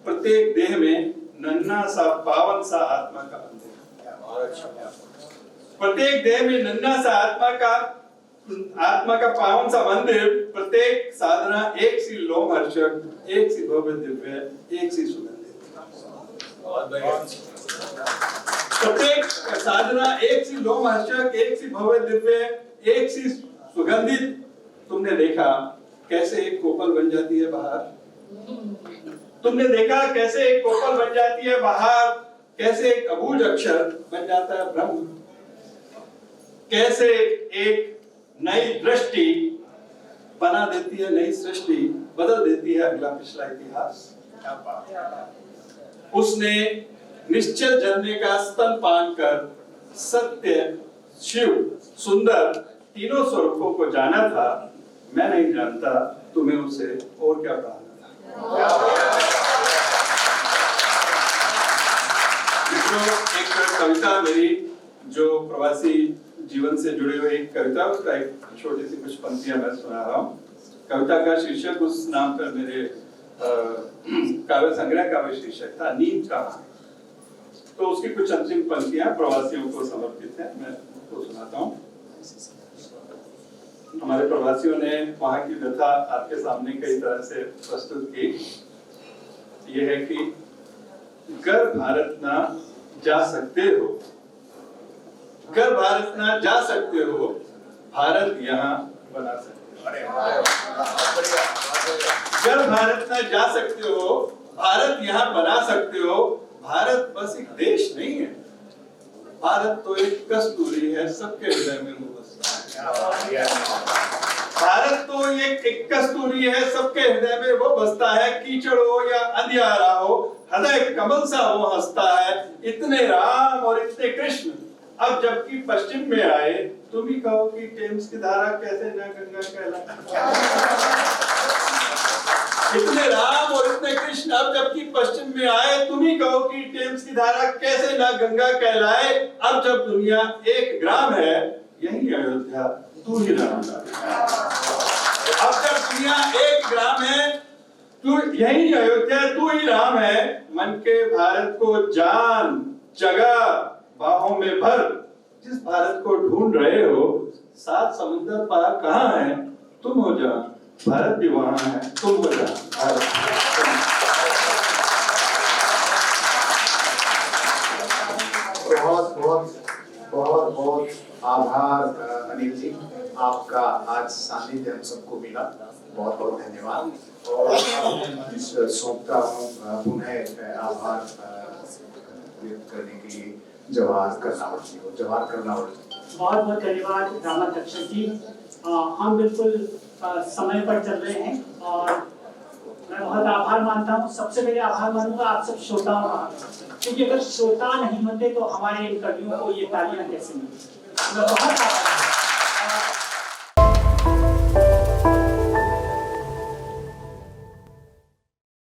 प्रत्येक देह में नन्हा सा पावन सा आत्मा का मंदिर। प्रत्येक देह में नन्हा सा आत्मा का पावन सा मंदिर। प्रत्येक साधना एक सी लोमहर्षक, एक सी भव्य दिव्य, एक सी सुगंधित। प्रत्येक साधना एक सी लोमहर्षक, एक सी भव्य दिव्य, एक सी सुगंधित। तुमने देखा कैसे एक कोपल बन जाती है बाहर, तुमने देखा कैसे एक कोपल बन जाती है बाहर, कैसे एक अबूझ अक्षर बन जाता है ब्रह्म, कैसे एक नई दृष्टि बना देती है नई सृष्टि, बदल देती है अगला पिछला इतिहास। उसने निश्चल झरने का स्तनपान कर सत्य, शिव, सुंदर तीनों स्वरूपों को जाना था। मैं नहीं जानता तुम्हें उसे और क्या पाना था। एक कविता मेरी जो प्रवासी जीवन से जुड़ी हुई एक कविता, उसका एक छोटी सी कुछ पंक्तियां मैं सुना रहा हूँ। कविता का शीर्षक उस नाम पर मेरे काव्य संग्रह का भी शीर्षक था नींद का। तो उसकी कुछ अंतिम पंक्तियां प्रवासियों को समर्पित है, मैं उसको सुनाता हूँ। हमारे प्रवासियों ने वहां की व्यथा आपके सामने कई तरह से प्रस्तुत की। यह है कि गर भारत ना जा सकते हो, गर भारत ना जा सकते हो, भारत यहाँ बना सकते हो। गर भारत ना जा सकते हो, भारत यहाँ बना सकते हो। भारत बस एक देश नहीं है, भारत तो एक कस्तूरी है, सबके हृदय में वो बसता है। भारत तो एक कस्तूरी है, सबके हृदय में वो बसता है। कीचड़ हो या अंधियारा हो, हृदय कमल सा वो हंसता है। इतने राम और इतने कृष्ण अब जबकि पश्चिम में आए, तुम ही कहो कि टेम्स की धारा कैसे न गंगा कहलाए। इतने राम और इतने कृष्ण अब जबकि पश्चिम में आए, तुम ही कहो कि टेम्स की धारा कैसे न गंगा कहलाए। अब जब दुनिया एक ग्राम है, यही अयोध्या तू ही राम है। अब जब दुनिया एक ग्राम है, तू यही अयोध्या तू ही राम है। मन के भारत को जान जगह बाहों में भर, जिस भारत को ढूंढ रहे हो, 7 समुद्र पार कहाँ है, तुम हो जहाँ, भारत भी वहाँ है, तुम हो जहाँ। बहुत बहुत बहुत बहुत आभार अनिल जी, आपका आज सानिध्य हम सबको मिला, बहुत बहुत धन्यवाद। और सौंपता हूँ पुनः आभार व्यक्त करने के लिए जवाहर कर्नावत जी को। जवाहर कर्नावत जी, बहुत बहुत धन्यवाद रामा दक्षिण जी। हम बिल्कुल समय पर चल रहे हैं और मैं बहुत आभार मानता हूँ। सबसे पहले आभार मानूंगा आप सब श्रोताओं का, क्योंकि अगर श्रोता नहीं होते तो हमारे इन कवियों को ये तालियां कैसे मिलती। मैं बहुत आभार